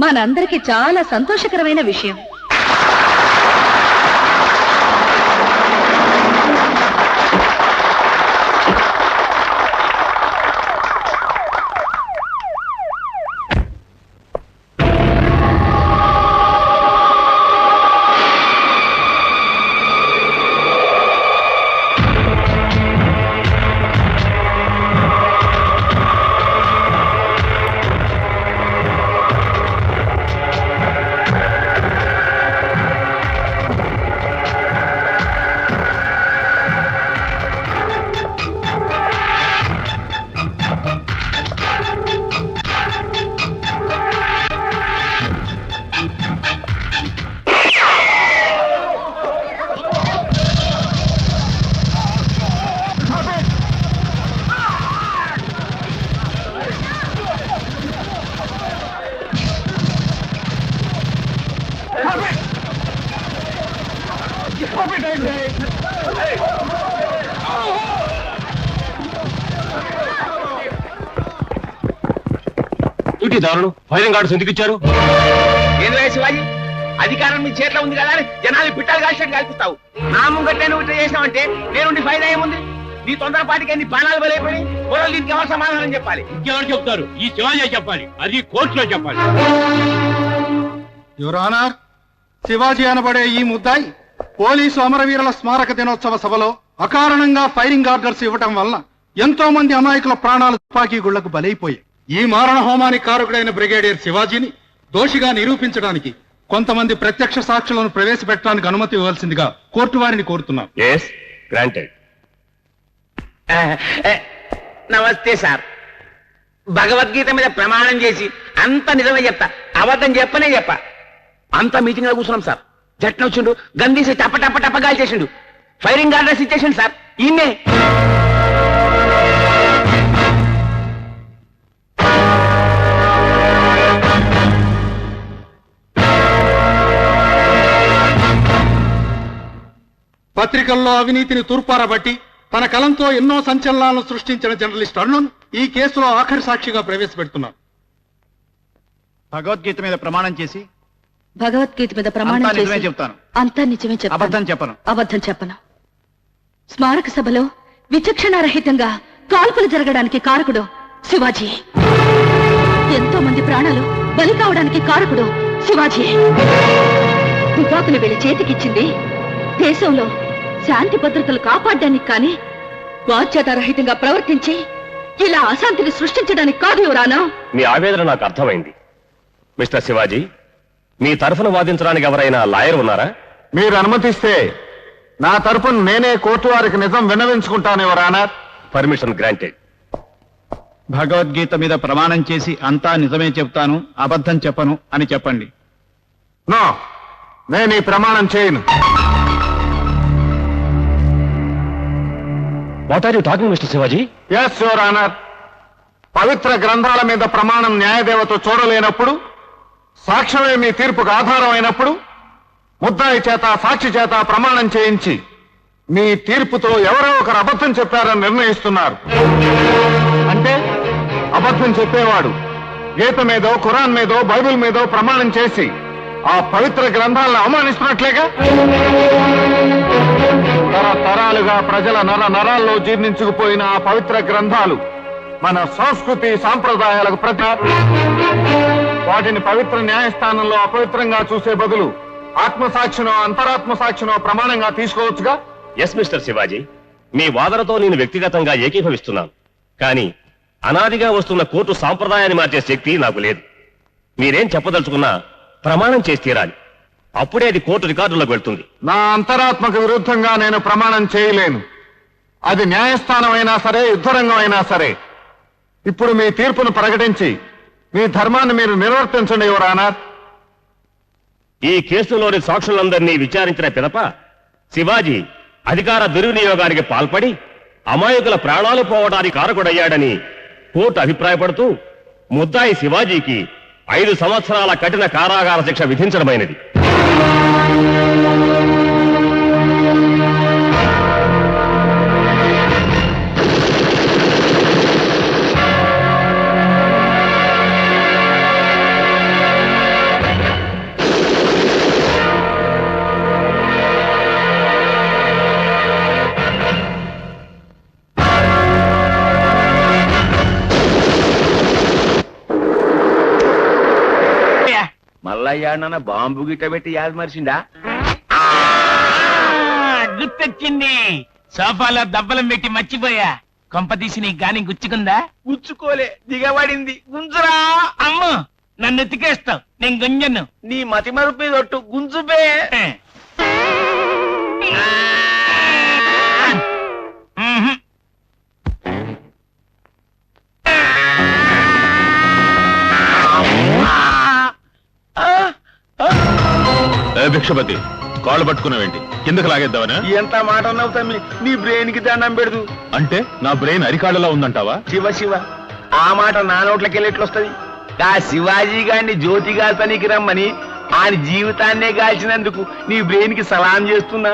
మనందరికీ చాలా సంతోషకరమైన విషయం. దారులు ఫైరింగ్ గార్డ్స్ ఎందుకు ఇచ్చారు? ఏంద్రా శివాజీ, అధికారం మీ చేతిలో ఉంది కదా అని జనాలు పిట్టలు కాల్చినట్టు కల్పిస్తావు. నా ముంగట్టే నువ్వు ఇట్లా చేసినావంటే నేనుండి ఫైదా ఏముంది? నీ తొందరపాటికి ఎన్ని ప్రాణాలు బలైపోయి పొలం దీనికి ఎవరు సమాధానం చెప్పాలి? ఇంకెవరు చెప్తారు? ఈ శివాజీ చెప్పాలి, అది కోర్టులో చెప్పాలి. యువర్ ఆనర్, శివాజీ అనబడే ఈ ముద్దాయి పోలీసు అమరవీరుల స్మారక దినోత్సవ సభలో అకారణంగా ఫైరింగ్ ఆర్డర్స్ ఇవ్వటం వల్ల ఎంతో మంది అమాయకుల ప్రాణాలు తుపాకీ గుళ్లకు బలైపోయాయి. ఈ మారణ హోమానికి కారకుడైన బ్రిగేడియర్ శివాజీని దోషిగా నిరూపించడానికి కొంతమంది ప్రత్యక్ష సాక్షులను ప్రవేశపెట్టడానికి అనుమతి ఇవ్వాల్సిందిగా కోర్టు వారిని కోరుతున్నాం. నమస్తే సార్. భగవద్గీత మీద ప్రమాణం చేసి అంత నిజమే చెప్తా, అబద్ధం చెప్పనే చెప్ప. అంత మీటింగ్ లో కూర్చున్నాం సార్. జట్న వచ్చిండు, గందీసి టప్ప టప్ప టప్పగాలు చేసిండు, ఫైరింగ్ ఆర్డర్స్ ఇచ్చేసిండు సార్. ఈయనే పత్రికల్లో అవినీతిని తూర్పారబట్టి తన కలంతో ఎన్నో సంచలనాలను సృష్టించిన జర్నలిస్ట్ అరుణ్ ఈ కేసులో ఆఖరి సాక్షిగా ప్రవేశపెడుతున్నారు. భగవద్గీత మీద ప్రమాణం చేసి చెప్తాను. అంతా నిజమే చెప్తాను. అబద్ధం చెప్పను. స్మారక సభలో విచక్షణారహితంగా కాల్పులు జరగడానికి కారకుడు శివాజీ. ఎంతో మంది ప్రాణాలు బలి కావడానికి కారకుడు శివాజీ. తుపాకులు వీళ్ళ చేతికిచ్చింది దేశంలో శాంతి భద్రతలు కాపాడడానికి కానీ బాధ్యతారహితంగా ప్రవర్తించి ఇలా అశాంతిని సృష్టించడానికి కాదు యువరానా. మీ ఆవేదన నాకు అర్థమైంది. మిస్టర్ శివాజీ, మీ తరఫున వాదించడానికి ఎవరైనా లాయర్ ఉన్నారా? మీరు అనుమతిస్తే నా తరఫున నేనే కోర్టు వారికి నిజం విన్నవించుకుంటాను యువరానా. Permission granted. భగవద్గీత మీద ప్రమాణం చేసి అంతా నిజమే చెప్తాను, అబద్ధం చెప్పను అని చెప్పండి. నో, నేను ఈ ప్రమాణం చేయను. What are you talking mister Shivaji? Yes your honour. పవిత్ర గ్రంథాల మీద ప్రమాణం న్యాయదేవత చూడలేనప్పుడు, సాక్ష్యమే మీ తీర్పుకు ఆధారం అయినప్పుడు ముద్దాయి చేత సాక్షి చేత ప్రమాణం చేయించి మీ తీర్పుతో ఎవరో ఒకరు అబద్ధం చెప్పారని నిర్ణయిస్తున్నారు. అంటే అబద్ధం చెప్పేవాడు గీత మీదో ఖురాన్ మీదో బైబిల్ మీదో ప్రమాణం చేసి ఆ పవిత్ర గ్రంథాలను అవమానిస్తున్నట్లేగా. తరతరాలుగా ప్రజల నరాల్లో జీర్ణించుకుపోయిన ఆ పవిత్ర గ్రంథాలు మన సంస్కృతి సాంప్రదాయాలకు వాటిని పవిత్ర న్యాయస్థానంలో అపవిత్రంగా చూసే బదులు ఆత్మసాక్షినో అంతరాత్మ సాక్షినో ప్రమాణంగా తీసుకోవచ్చుగా. ఎస్ మిస్టర్ శివాజీ, మీ వాదనతో నేను వ్యక్తిగతంగా ఏకీభవిస్తున్నాను. కానీ అనాదిగా వస్తున్న కోర్టు సాంప్రదాయాన్ని మార్చే శక్తి నాకు లేదు. మీరేం చెప్పదలుచుకున్నా ప్రమాణం చేసి తీరాలి. అప్పుడే అది కోర్టు రికార్డులోకి వెళ్తుంది. నా అంతరాత్మకు విరుద్ధంగా నేను ప్రమాణం చేయలేను. అది న్యాయస్థానం అయినా సరే, యుద్ధరంగం అయినా సరే. ఇప్పుడు మీ తీర్పును ప్రకటించి మీ ధర్మాన్ని మీరు నిర్వర్తించండి యువర్ ఆనర్. ఈ కేసులోని సాక్షులందరినీ విచారించిన పిదప శివాజీ అధికార దుర్వినియోగానికి పాల్పడి అమాయకుల ప్రాణాలు పోవడానికి కారకుడయ్యాడని కోర్టు అభిప్రాయపడుతూ ముద్దాయి శివాజీకి 5 సంవత్సరాల కఠిన కారాగార శిక్ష విధించడమైనది. మళ్ళా ఏడన్నా బాంబు గిట్ట పెట్టి యాద మరిచిందా? గుర్తొచ్చింది. సోఫాలో దబ్బలం పెట్టి మర్చిపోయా. కొంపతీసి నీకు గాని గుచ్చుకుందా? గుచ్చుకోలే, దిగబడింది. గుంజురా! అమ్మో, నన్ను ఎతికేస్తావు, నేను గుంజను. నీ మతి మరుపు మీద ఒట్టు గుంజుబే. భిక్షపతి కాళ్ళు పట్టుకున్నావేంటి? కిందకు లాగేద్దావనా? ఎంత మాట అన్నావు తమ్మి, నీ బ్రెయిన్ కి దండం పెడదు. అంటే నా బ్రెయిన్ అరికాళ్ళలో ఉందంటావా? శివ శివ, ఆ మాట నా నోట్లకెళ్ళి ఎట్లొస్తది? ఆ శివాజీ గారిని జ్యోతి గాల్పనికి రమ్మని ఆయన జీవితాన్నే గాల్చినందుకు నీ బ్రెయిన్ కి సలాం చేస్తున్నా.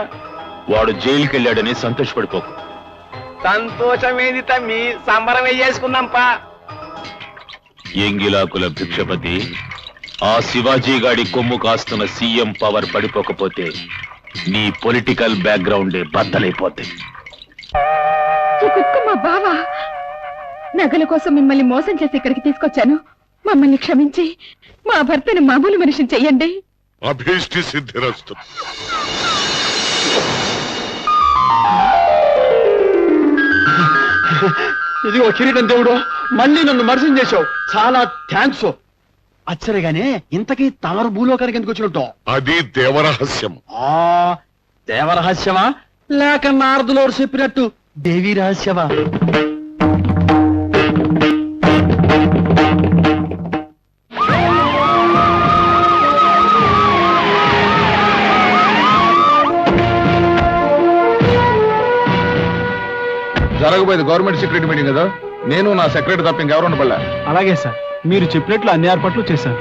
వాడు జైలుకి వెళ్ళాడని సంతోషపడిపోకు. సంతోషమేది తమ్మి, సంబరం వేసుకుందాంపా. ఎంగిలాకుల భిక్షపతి, ఆ శివాజీ గాడి కొమ్ము కాస్తున్న సీఎం పవర్ పడిపోకపోతే నీ పొలిటికల్ బ్యాక్గ్రౌండే బద్దలైపోతాయి. మా బావ నగల కోసం మిమ్మల్ని మోసం చేసి ఇక్కడికి తీసుకొచ్చాను. మమ్మల్ని క్షమించి మా భర్తను మామూలు మనిషిని చెయ్యండి. అభీష్టి సిద్ధిరస్తు. ఇదిగో కిరీటం దేవుడు, మళ్ళీ నన్ను మర్సం చేశావు. చాలా థ్యాంక్స్. అచ్చరిగానే ఇంతకీ తమరు భూలోకానికి ఎందుకు వచ్చినట్టు? అది దేవరహస్యం. ఆ దేవరహస్యమా లేక నారదులోడు చెప్పినట్టు దేవీ రహస్యమా? జరగబోయేది గవర్నమెంట్ సెక్రటరీ మీటింగ్ కదా, నేను నా సెక్రటరీ తప్ప ఇంకెవరు ఉండబడలే. అలాగే సార్, మీరు చెప్పినట్లు అన్ని ఏర్పాట్లు చేశారు.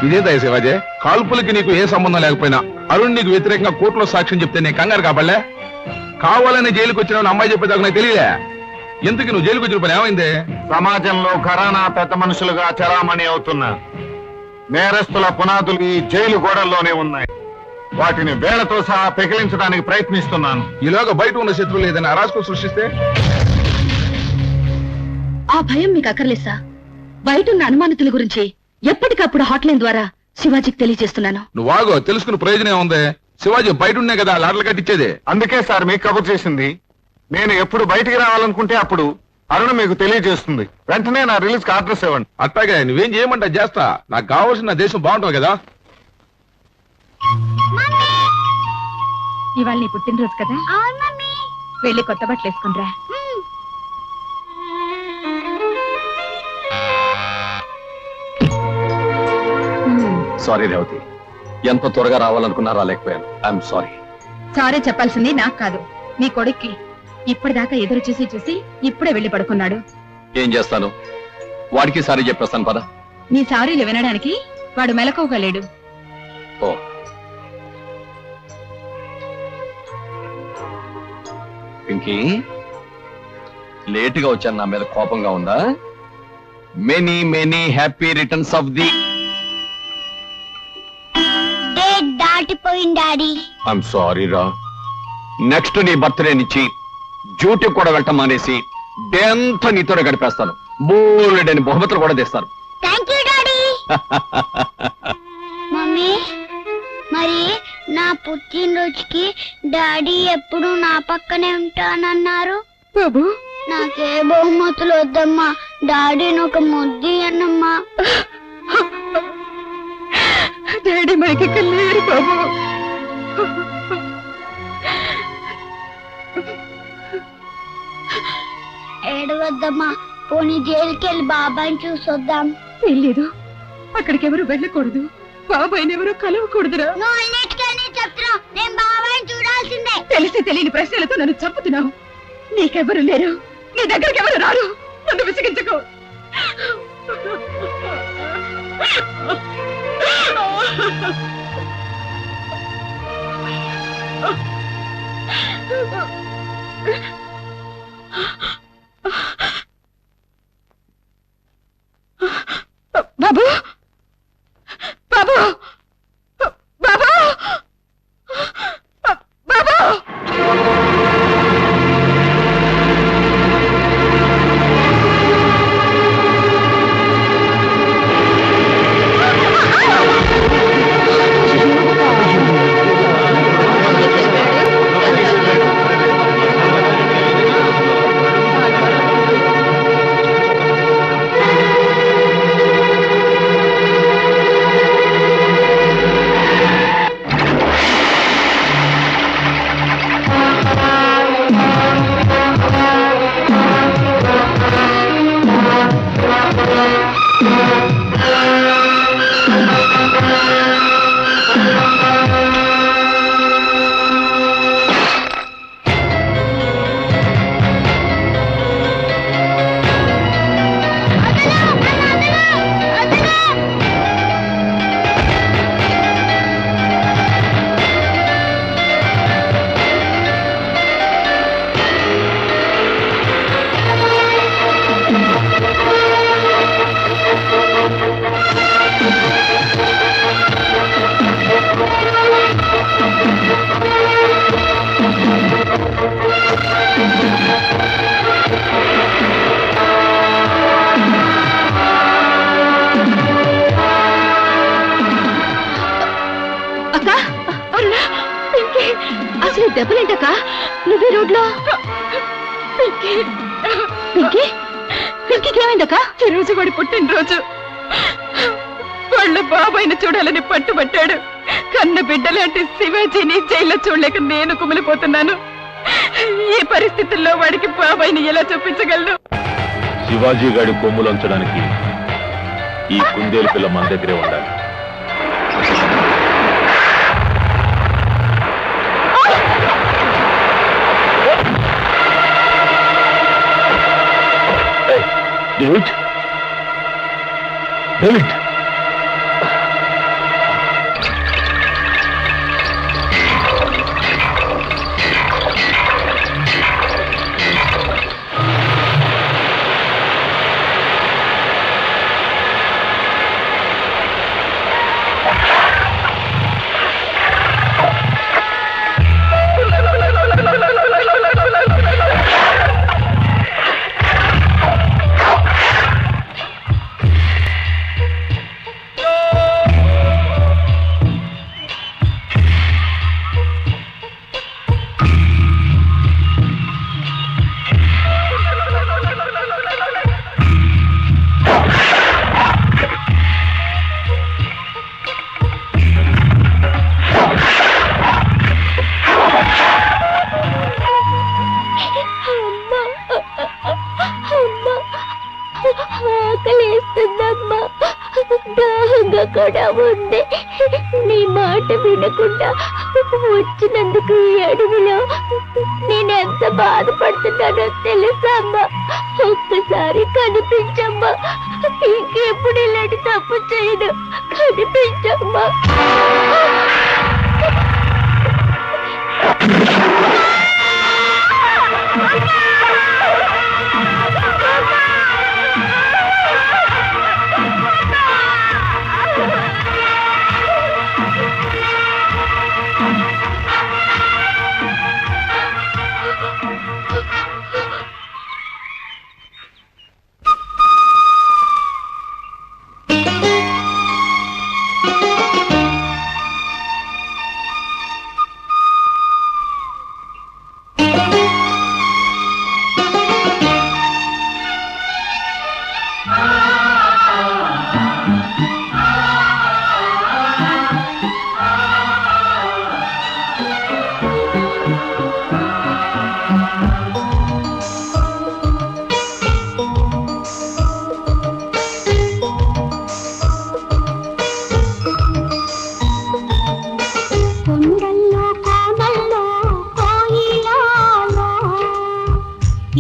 ఇదే దయ శివాజీ, కాల్పులకి నీకు ఏ సంబంధం లేకపోయినా అరుణ్ నీకు వ్యతిరేకంగా కోర్టులో సాక్ష్యం చెప్తే నేను కంగారు కాబడలే. కావాలని జైలుకి వచ్చిన అమ్మాయి చెప్పేదాకా నాకు తెలియలే. ఎందుకు నువ్వు జైలుకి వచ్చిన పని ఏమైంది? సమాజంలో ఘరానా పెద్ద మనుషులుగా చలామణి అవుతున్నా నేరస్తుల పునాదులు ఈ జైలు గోడల్లోనే ఉన్నాయి. వాటిని వేళతో సహా పెకిలించడానికి ప్రయత్నిస్తున్నాను. ఈలోగా బయట ఉన్న శత్రువులు ఏదైనా అరాచకం సృష్టిస్తే? ఆ భయం మీకు అక్కర్లేదు సార్. బయట ఉన్న అనుమానితుల గురించి ఎప్పటికప్పుడు హాట్లైన్ ద్వారా శివాజీకి తెలియజేస్తున్నాను. నువ్వు ఆగో, తెలుసుకున్న ప్రయోజనం ఉంది. శివాజీ బయట ఉన్నాయి కదా లాటలు కట్టించేది. అందుకే సార్ మీకు కబుర్ చేసింది. నేను ఎప్పుడు బయటికి రావాలనుకుంటే అప్పుడు అరుణ మీకు తెలియజేస్తుంది. వెంటనే నా రిలీజ్ కి అడ్రస్ ఇవ్వండి. అట్టాగే నువ్వేం చేయమంటా చేస్తా. నాకు కావాల్సిన నా దేశం బాగుంటుంది కదా. ఇవాళ నీ పుట్టినరోజు కదా, వెళ్ళి కొత్త బట్టలు వేసుకునిరా. సారీ రేవతి, ఎంత త్వరగా రావాలనుకున్నా రాలేకపోయాను. I'm sorry. సారీ చెప్పాల్సింది నాకు కాదు, మీ కొడుక్కి. ఇప్పటిదాకా ఎదురు చూసి చూసి ఇప్పుడే వెళ్ళి పడుకున్నాడు. ఏం చేస్తాను, వాడికి సారీ చెప్పేస్తాను పద. నీ సారీలు వినడానికి వాడు మెలకువగలేడు. ఓ పింకీ, లేటుగా వచ్చాను, నా మీద కోపంగా ఉందా? Many many happy returns of the దాటిపోయింది డాడీ. ఐఎమ్ సారీ రా. నెక్స్ట్ నీ బర్త్డే నుంచి డ్యూటీ కూడా వెళ్ళటం మానేసి డే అంతా నీతోనే గడిపేస్తాను. బోలెడని బహుమతులు కూడా తెస్తాను. Thank you daddy. మమ్మీ, మరి నా పుట్టినరోజుకి డాడీ ఎప్పుడు నా పక్కనే ఉంటానన్నారు. బాబు, నాకే బహుమతులు వద్దమ్మా, డాడీని ఒక ముద్దు అన్నమ్మా. డాడీ మనకి లేరు బాబు. ఏడవద్దమ్మా, పోనీ జైలుకి వెళ్ళి బాబాని చూసొద్దాం. వెళ్ళలేదు, అక్కడికి ఎవరు వెళ్ళకూడదు, బాబాయిని ఎవరు కలవకూడదురా. నువ్వు అన్నిటికీ చెప్తున్నావు, నేను బాబాని చూడాల్సిందే. తెలిసి తెలియని ప్రశ్నలతో నన్ను చంపుతున్నావు. నీకెవరు లేరు, నీ దగ్గరికి ఎవరు రారు. నన్ను విసిగించుకో. బాబు, బాబు, బాబు, బాబు. దెబ్బలేంటక్క నువ్వే రోడ్లో పింకీకి ఏమైందక్క? ఈ రోజు వాడి పుట్టినరోజు. వాళ్ళ బాబాయిని చూడాలని పట్టుబట్టాడు. కన్న బిడ్డలాంటి శివాజీని జైల్లో చూడలేక నేను కుమిలిపోతున్నాను. ఈ పరిస్థితుల్లో వాడికి బాబాయిని ఎలా చూపించగలను? శివాజీ గారి కొమ్ములంచడానికి ఈ కుందేలు పిల్ల మన దగ్గరే ఉండాలి. డేవిడ్ డేవిడ్ ఆకలిస్తుందమ్మా, దాహంగా కూడా ఉంది. నీ మాట వినకుండా వచ్చినందుకు ఈ అడవిలో నేనెంత బాధపడుతున్నానో తెలుసమ్మా. ఒక్కసారి కనిపించమ్మా, ఇంకెప్పుడు ఇలాంటి తప్పు చేయను. కనిపించమ్మా.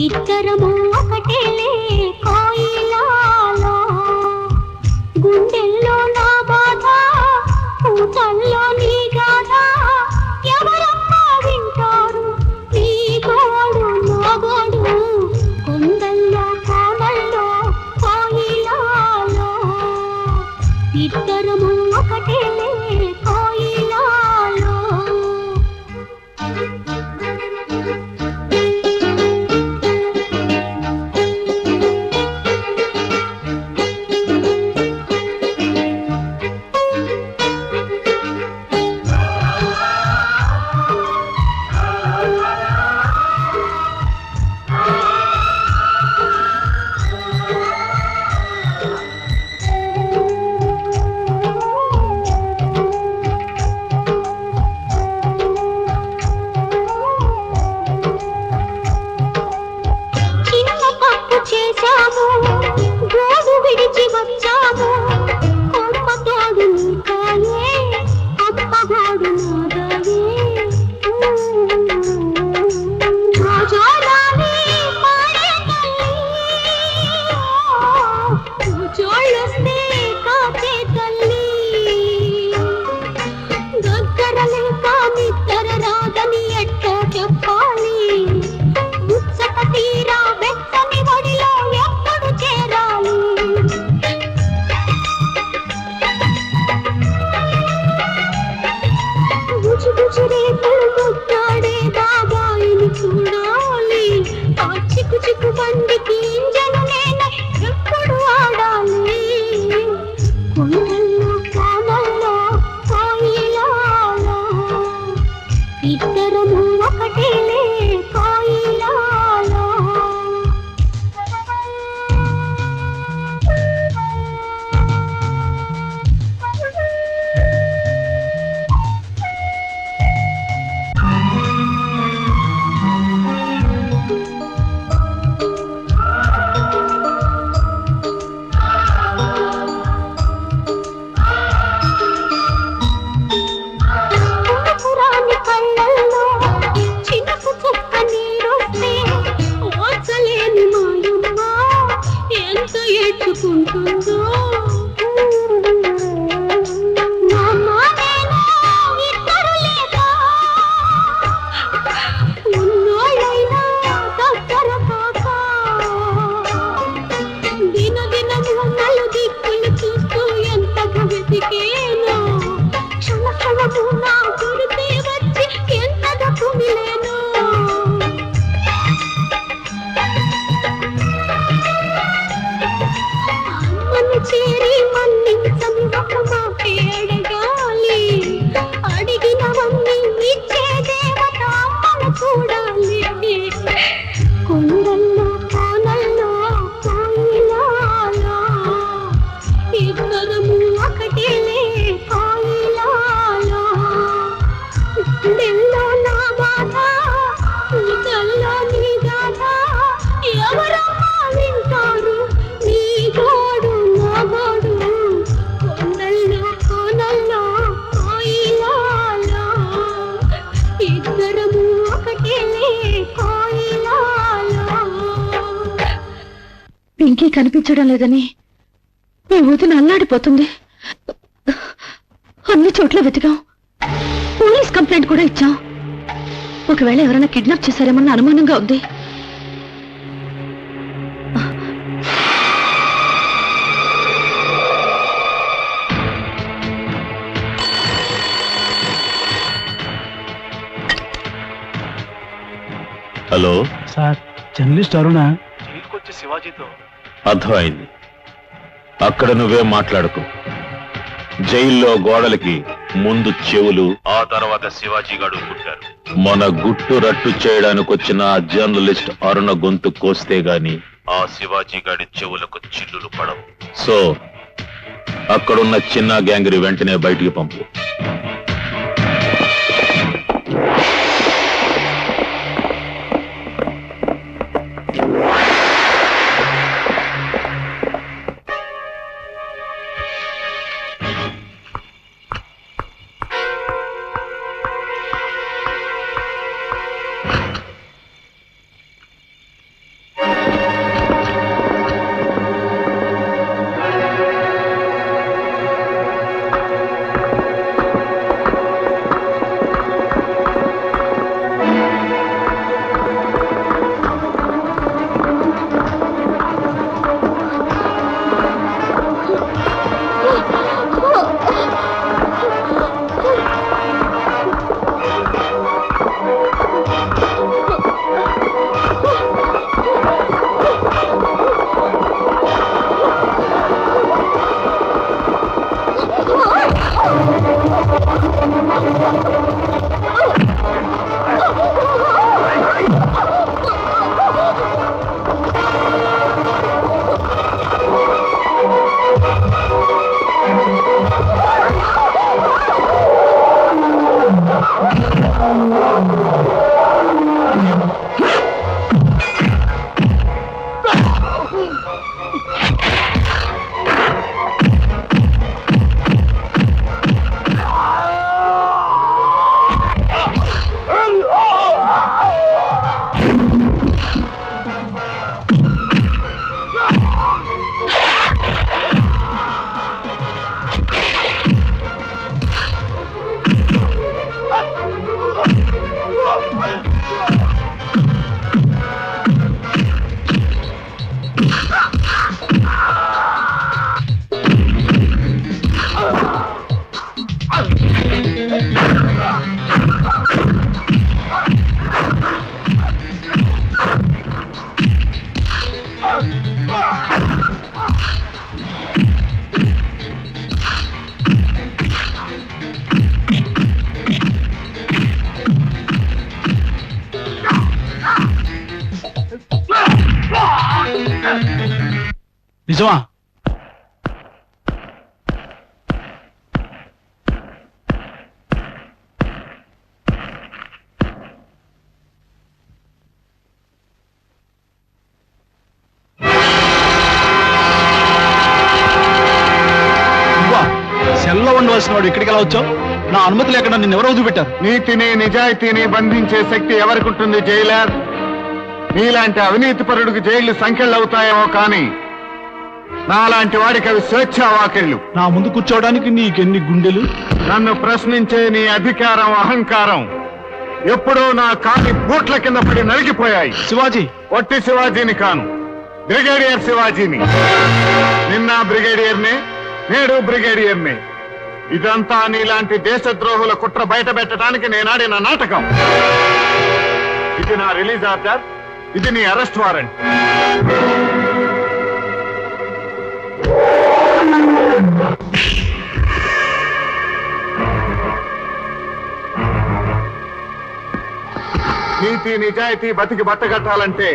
ఇద్దరము ఒకటేలే కోయిలాలో, గుండెల్లో నా బాధ, ఊటల్లో నీ గాథ. ఎవరమ్మా వింటారు నీ గోడు నా గోడు? కొండల్లో కోనల్లో కోయిలాలో, ఇద్దరము ఒకటేలే కోయిలాలో. కనిపించడం లేదని మీ ఊదిన అల్లాడిపోతుంది. అన్ని చోట్ల వెతికాం, పోలీస్ కంప్లైంట్ కూడా ఇచ్చాం. ఒకవేళ ఎవరైనా కిడ్నాప్ చేశారేమన్న అనుమానంగా ఉంది. హలో సార్, జర్నలిస్ట్ అరుణ అర్థమైంది. అక్కడ నువ్వే మాట్లాడుకో. జైల్లో గోడలకి ముందు చెవులు, ఆ తర్వాత శివాజీ గారు పుట్టారు. మన గుట్టు రట్టు చేయడానికి వచ్చిన ఆ జర్నలిస్ట్ అరుణ గొంతు కోస్తే గాని ఆ శివాజీ గారి చెవులకు చిల్లులు పడవు. సో అక్కడున్న చిన్న గ్యాంగ్ని వెంటనే బయటికి పంపు. నిజమా? సెల్లో ఉండవలసిన వాడు ఇక్కడికి ఎలా వచ్చావు? నా అనుమతి లేకుండా నిన్ను ఎవరు వదిలిపెట్టారు? నీతిని నిజాయితీని బంధించే శక్తి ఎవరికుంటుంది జైలర్? నీలాంటి అవినీతి పరుడికి జైళ్లు సంఖ్యలు అవుతాయేమో కానీ నాలాంటి వాడికి అవి స్వేచ్ఛా వాకిళ్లు. నా ముందు కూర్చోవడానికి నీకెన్ని గుండెలు? నన్ను ప్రశ్నించే నీ అధికారం, అహంకారం ఎప్పుడో నా కాలి బూట్ల కింద పడి నలిగిపోయాయి. శివాజీ, ఒట్టి శివాజీని కాను, బ్రిగేడియర్ శివాజీని. నిన్న బ్రిగేడియర్నే, నేడు బ్రిగేడియర్నే. ఇదంతా నీలాంటి దేశద్రోహుల కుట్ర బయట పెట్టడానికి నేనాడిన నాటకం. ఇది నా రిలీజ్ ఆర్డర్, ఇది నీ అరెస్ట్ వారెంట్. నీతి నిజాయితీ బతికి బట్టగట్టాలంటే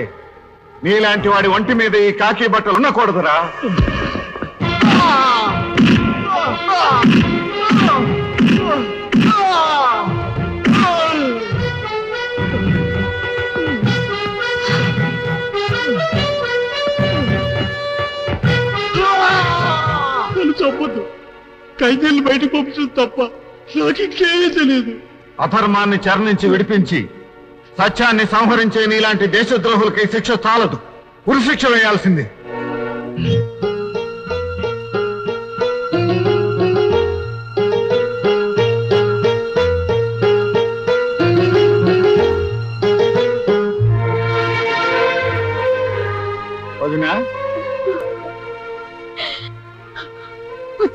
నీలాంటి వాడి ఒంటి మీద ఈ కాకి బట్టలు ఉండకూడదురా. చంపొద్దు, ఖైదీలు బయటకు పంపించదు తప్ప నాకు ఇంకేమీ తెలియదు. అధర్మాన్ని చెర నుంచి విడిపించి సత్యాన్ని సంహరించే నీలాంటి దేశద్రోహులకి శిక్ష చాలదు, ఉరిశిక్ష వేయాల్సిందే.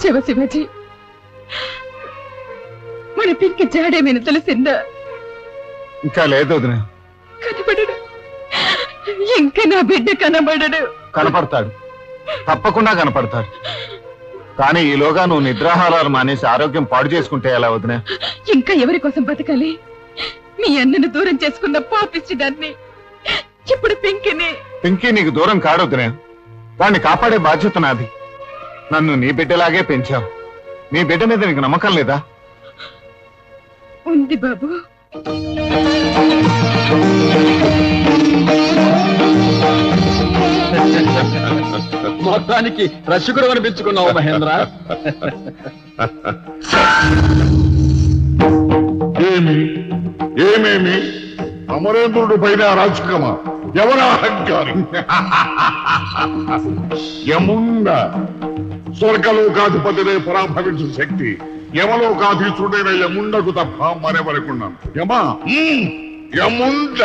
వచ్చావా శివాజీ? మన పింకి జాడేమైనా తెలిసిందా? ఇంకా లేదు వదిన. కనబడడు, ఇంకా నా బిడ్డ కనబడడు. కనపడతాడు, తప్పకుండా కనపడతాడు. కానీ ఈలోగా నువ్వు నిద్రాహారాలు మానేసి ఆరోగ్యం పాడు చేసుకుంటే ఎలా వదిన? ఇంకా ఎవరి కోసం బతకాలి? మీ అన్నను దూరం చేసుకున్న పాపిచ్చిదాన్ని, ఇప్పుడు పింకిని. పింకీ నీకు దూరం కాడొద్దునే. వాణ్ణి కాపాడే బాధ్యత నాది. నన్ను నీ బిడ్డలాగే పెంచావు. నీ బిడ్డ మీద నీకు నమ్మకం లేదా? ఉంది బాబు. మొత్తానికి రసికుడు అనిపించుకున్నావు మహేంద్ర. ఏమేమి అమరేంద్రుడి పైన అరాచకమా? ఎవరా అహంకారి? యముండ స్వర్గలోకాధిపతినే పరాభవించు శక్తి యమలోకాధీశుడైన యముండకు తప్ప మరెవరకున్నాను. యముండ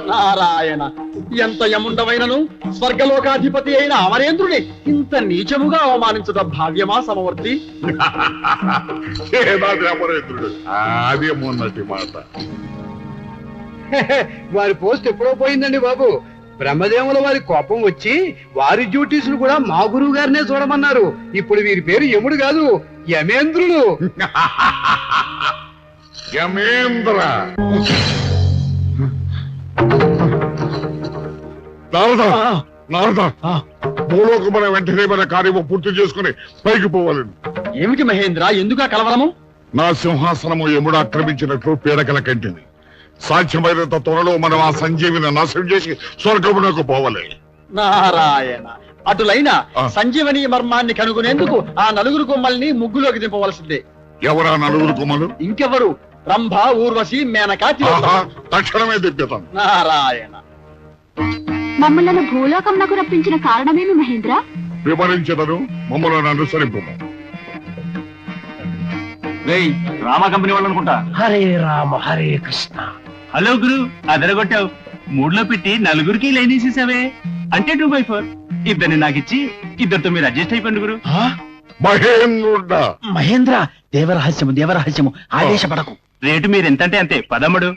నారాయణ, ఎంత యముండమైనను స్వర్గలోకాధిపతి అయిన అమరేంద్రుని ఇంత నీచముగా అవమానించుట భావ్యమా సమవర్తి? ఏనాది అమరేంద్రుడు? అది మొన్నటి మాట. వారి పోస్ట్ ఎప్పుడో పోయిందండి బాబు. బ్రహ్మదేవుల వారి కోపం వచ్చి వారి డ్యూటీస్ కూడా మా గురువు గారినే చూడమన్నారు. ఇప్పుడు వీరి పేరు యముడు కాదు, యమేంద్రుడు. యమేంద్ర నారద, నారద, భూలోకమైన వెంటనే మన కార్యము పూర్తి చేసుకుని పైకి పోవాలి. ఏమిటి మహేంద్ర, ఎందుకు కలవరము? నా సింహాసనము యముడు ఆక్రమించినట్లు పీడకల కంటింది. సాధ్యమైనంత త్వరలో మనం ఆ సంజీవిని నాశనం చేసి స్వర్గమునకు పోవాలి. నారాయణ, అటులైన సంజీవని మర్మాన్ని కనుగొనేందుకు ఆ నలుగురు కొమ్మల్ని ముగ్గులోకి దింపవలసిందే. ఎవరా నలుగురు కుమ్మలు? ఇంకెవరు? రంభ, ఊర్వశి, మేనక, తక్షణమే దిబ్బతాను. నారాయణ, మమ్మలను భూలోకంలోకి రప్పించిన కారణమేమి మహేంద్ర? వివరించదను, మమ్మల్ని అనుసరింపు. రామ కంపెనీ వాళ్ళు అనుకుంటా. హరే రామ హరే కృష్ణ. హలో గురు, అదరగొట్టావు. మూడులో పెట్టి నలుగురికి లైన్ వేసేసావే. అంటే 2/4. ఇద్దరిని నాకిచ్చి ఇద్దరితో మీరు అడ్జస్ట్ అయిపోండి గురు. మహేంద్రుడా, మహేంద్ర, దేవరహస్యము దేవరహస్యము, ఆవేశపడకు. రేటు మీరు ఎంతంటే అంతే. పదమ్ముడు.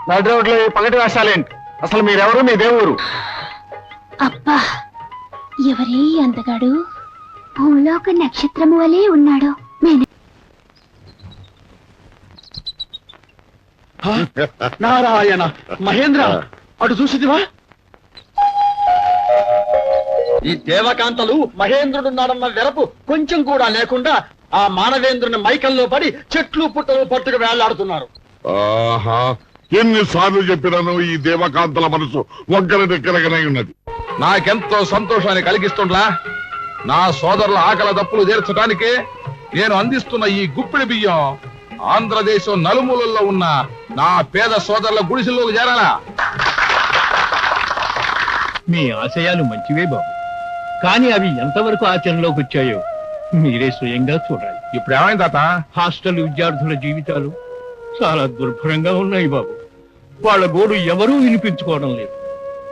నడి రోడ్లో పగటి వేషాలేంటి? అసలు మీరెవరు, మీ దేవురు? అబ్బా, ఎవరే అందగాడు? భూలోక నక్షత్రము వలె ఉన్నాడు. నారాయణ, మహేంద్ర, అటు చూసిదివా? ఈ దేవకాంతలు మహేంద్రుడున్నాడన్న వెరపు కొంచెం కూడా లేకుండా ఆ మానవేంద్రుని మైకంలో పడి చెట్లు పుట్టలు పట్టుకు వేళ్లాడుతున్నారు. ఆహా, ఎన్నిసార్లు చెప్పినాను ఈ దేవకాంతల మనసు ఒక్కరి దగ్గరగానే ఉన్నది. నాకెంతో సంతోషాన్ని కలిగిస్తుండ్లా. నా సోదరుల ఆకల దప్పులు తీర్చడానికే నేను అందిస్తున్న ఈ గుప్పిడి బియ్యం ఆంధ్రదేశం నలుమూలల్లో ఉన్న నా పేద సోదరుల గుడిసెల్లోకి చేరాలా? మీ ఆశయాలు మంచివే బాబు, కానీ అవి ఎంతవరకు ఆచరణలోకి వచ్చాయో మీరే స్వయంగా చూడాలి. ఇప్పుడు ఏమైంది తాత? హాస్టల్ విద్యార్థుల జీవితాలు చాలా దుర్భరంగా ఉన్నాయి బాబు. వాళ్ళ గోడు ఎవరూ వినిపించుకోవడం లేదు.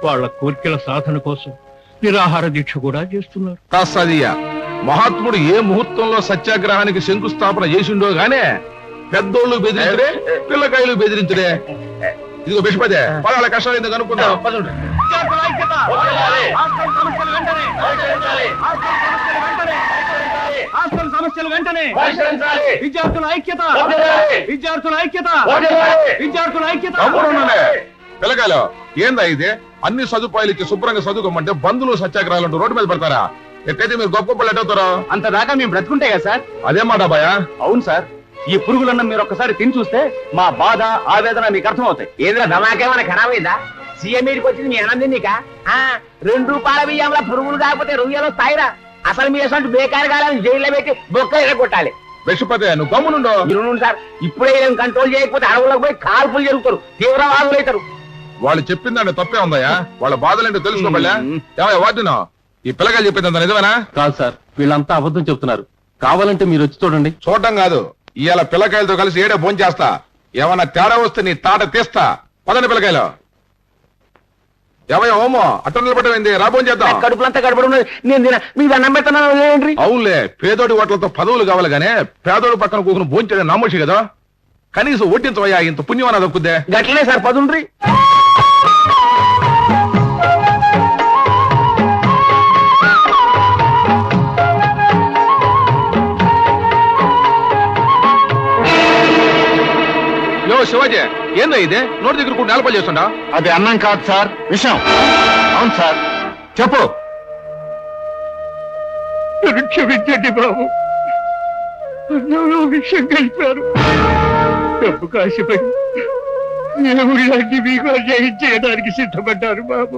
వాళ్ళ కోరికల సాధన కోసం నిరాహార దీక్ష కూడా చేస్తున్నారు. కాస్తదియా, మహాత్ముడు ఏ ముహూర్తంలో సత్యాగ్రహానికి శంకుస్థాపన చేసిండో గానే పెద్దోళ్ళు బెదిరించుడే, పిల్లకాయలు బెదిరించుడే. ఇదిగో బిషపదే, వాళ్ళ కష్టాలు ఎందుకు అనుకుందాం. సమస్యలు వెంటనే, విద్యార్థుల ఐక్యత, విద్యార్థుల ఐక్యత, విద్యార్థుల ఐక్యత. పిల్లకాయలు ఏందా ఇది? అన్ని సదుపాయాలు ఇచ్చి శుభ్రంగా చదువుకోమంటే బంధువులు సత్యాగ్రహాలు రోడ్డు మీద పెడతారా? ఎట్టయితే మీరు గొప్ప గొప్పలు ఎట్టవుతారా? అంత దాకా మేము బ్రతుకుంటే కదా సార్. అదే మాట బాయా. అవును సార్, ఈ పురుగులన్న మీరు ఒక్కసారి తిని చూస్తే మా బాధ ఆవేదన మీకు అర్థం అవుతాయి. ఏదో ధమాకేమన్నా ఖరాబ్ అయిందా? సీఎం మీదకి వచ్చింది మీ అన్నం నీకా? 2 రూపాయల బియ్యంలో పురుగులు కాకపోతే రొయ్యలు స్థాయిరా. అసలు మీ అసలు బేకారు కాలని జైల్లో పెట్టి బొక్క ఎరగొట్టాలి. విషపతే, నువ్వు గమ్మునుండో. మీరు సార్, ఇప్పుడే కంట్రోల్ చేయకపోతే అడవులకు పోయి కాల్పులు జరుగుతారు, తీవ్రవాదులు అవుతారు. వాళ్ళు చెప్పిందంటే తప్పే ఉందయ్యా. వాళ్ళ బాధలేంటో తెలుసుకోబల్లా. ఏమయ్యా వాటినో, ఈ పిల్లకాయలు చెప్పిందంత నిజమేనా? కాదు సార్, వీళ్ళంతా అబద్ధం చెప్తున్నారు. కావాలంటే మీరు వచ్చి చూడండి. చూడటం కాదు, ఇవాళ పిల్లకాయలతో కలిసి ఏడే భోంచేస్తా. ఏమన్నా తేడా వస్తే నీ తాట తీస్తా. పదండి పిల్లకాయలు. ఏమయ్య హోమో అట్ట నిలబడమైంది, రాబోని చేద్దాం. కడుపులంతా గడపడు ఉన్నది. నేను తిన మీకు దండం పెడుతున్నాను ఏంటి? అవునులే, పేదోడి ఓట్లతో పదవులు కావాలి గానే పేదోడి పక్కన కూకుని భోంచడం నామోషి కదా. కనీసం ఓటించవయ్యా, ఇంత పుణ్యం అన్నది ఒక్కుద్దే. గట్లనే సార్ పదుండ్రి. యో శివాజీ, ఏందో ఇదే నోటి దగ్గర కూడా నేలపల్లి చేస్తుండా? అది అన్నం కాదు సార్, విషయం. అవును సార్, చెప్పు. నన్ను క్షమించండి బాబు. అన్నంలో విషయం కలిపారు. డబ్బు కాసిపై ఇలాంటి మీకు అన్యాయం చేయడానికి సిద్ధపడ్డారు బాబు.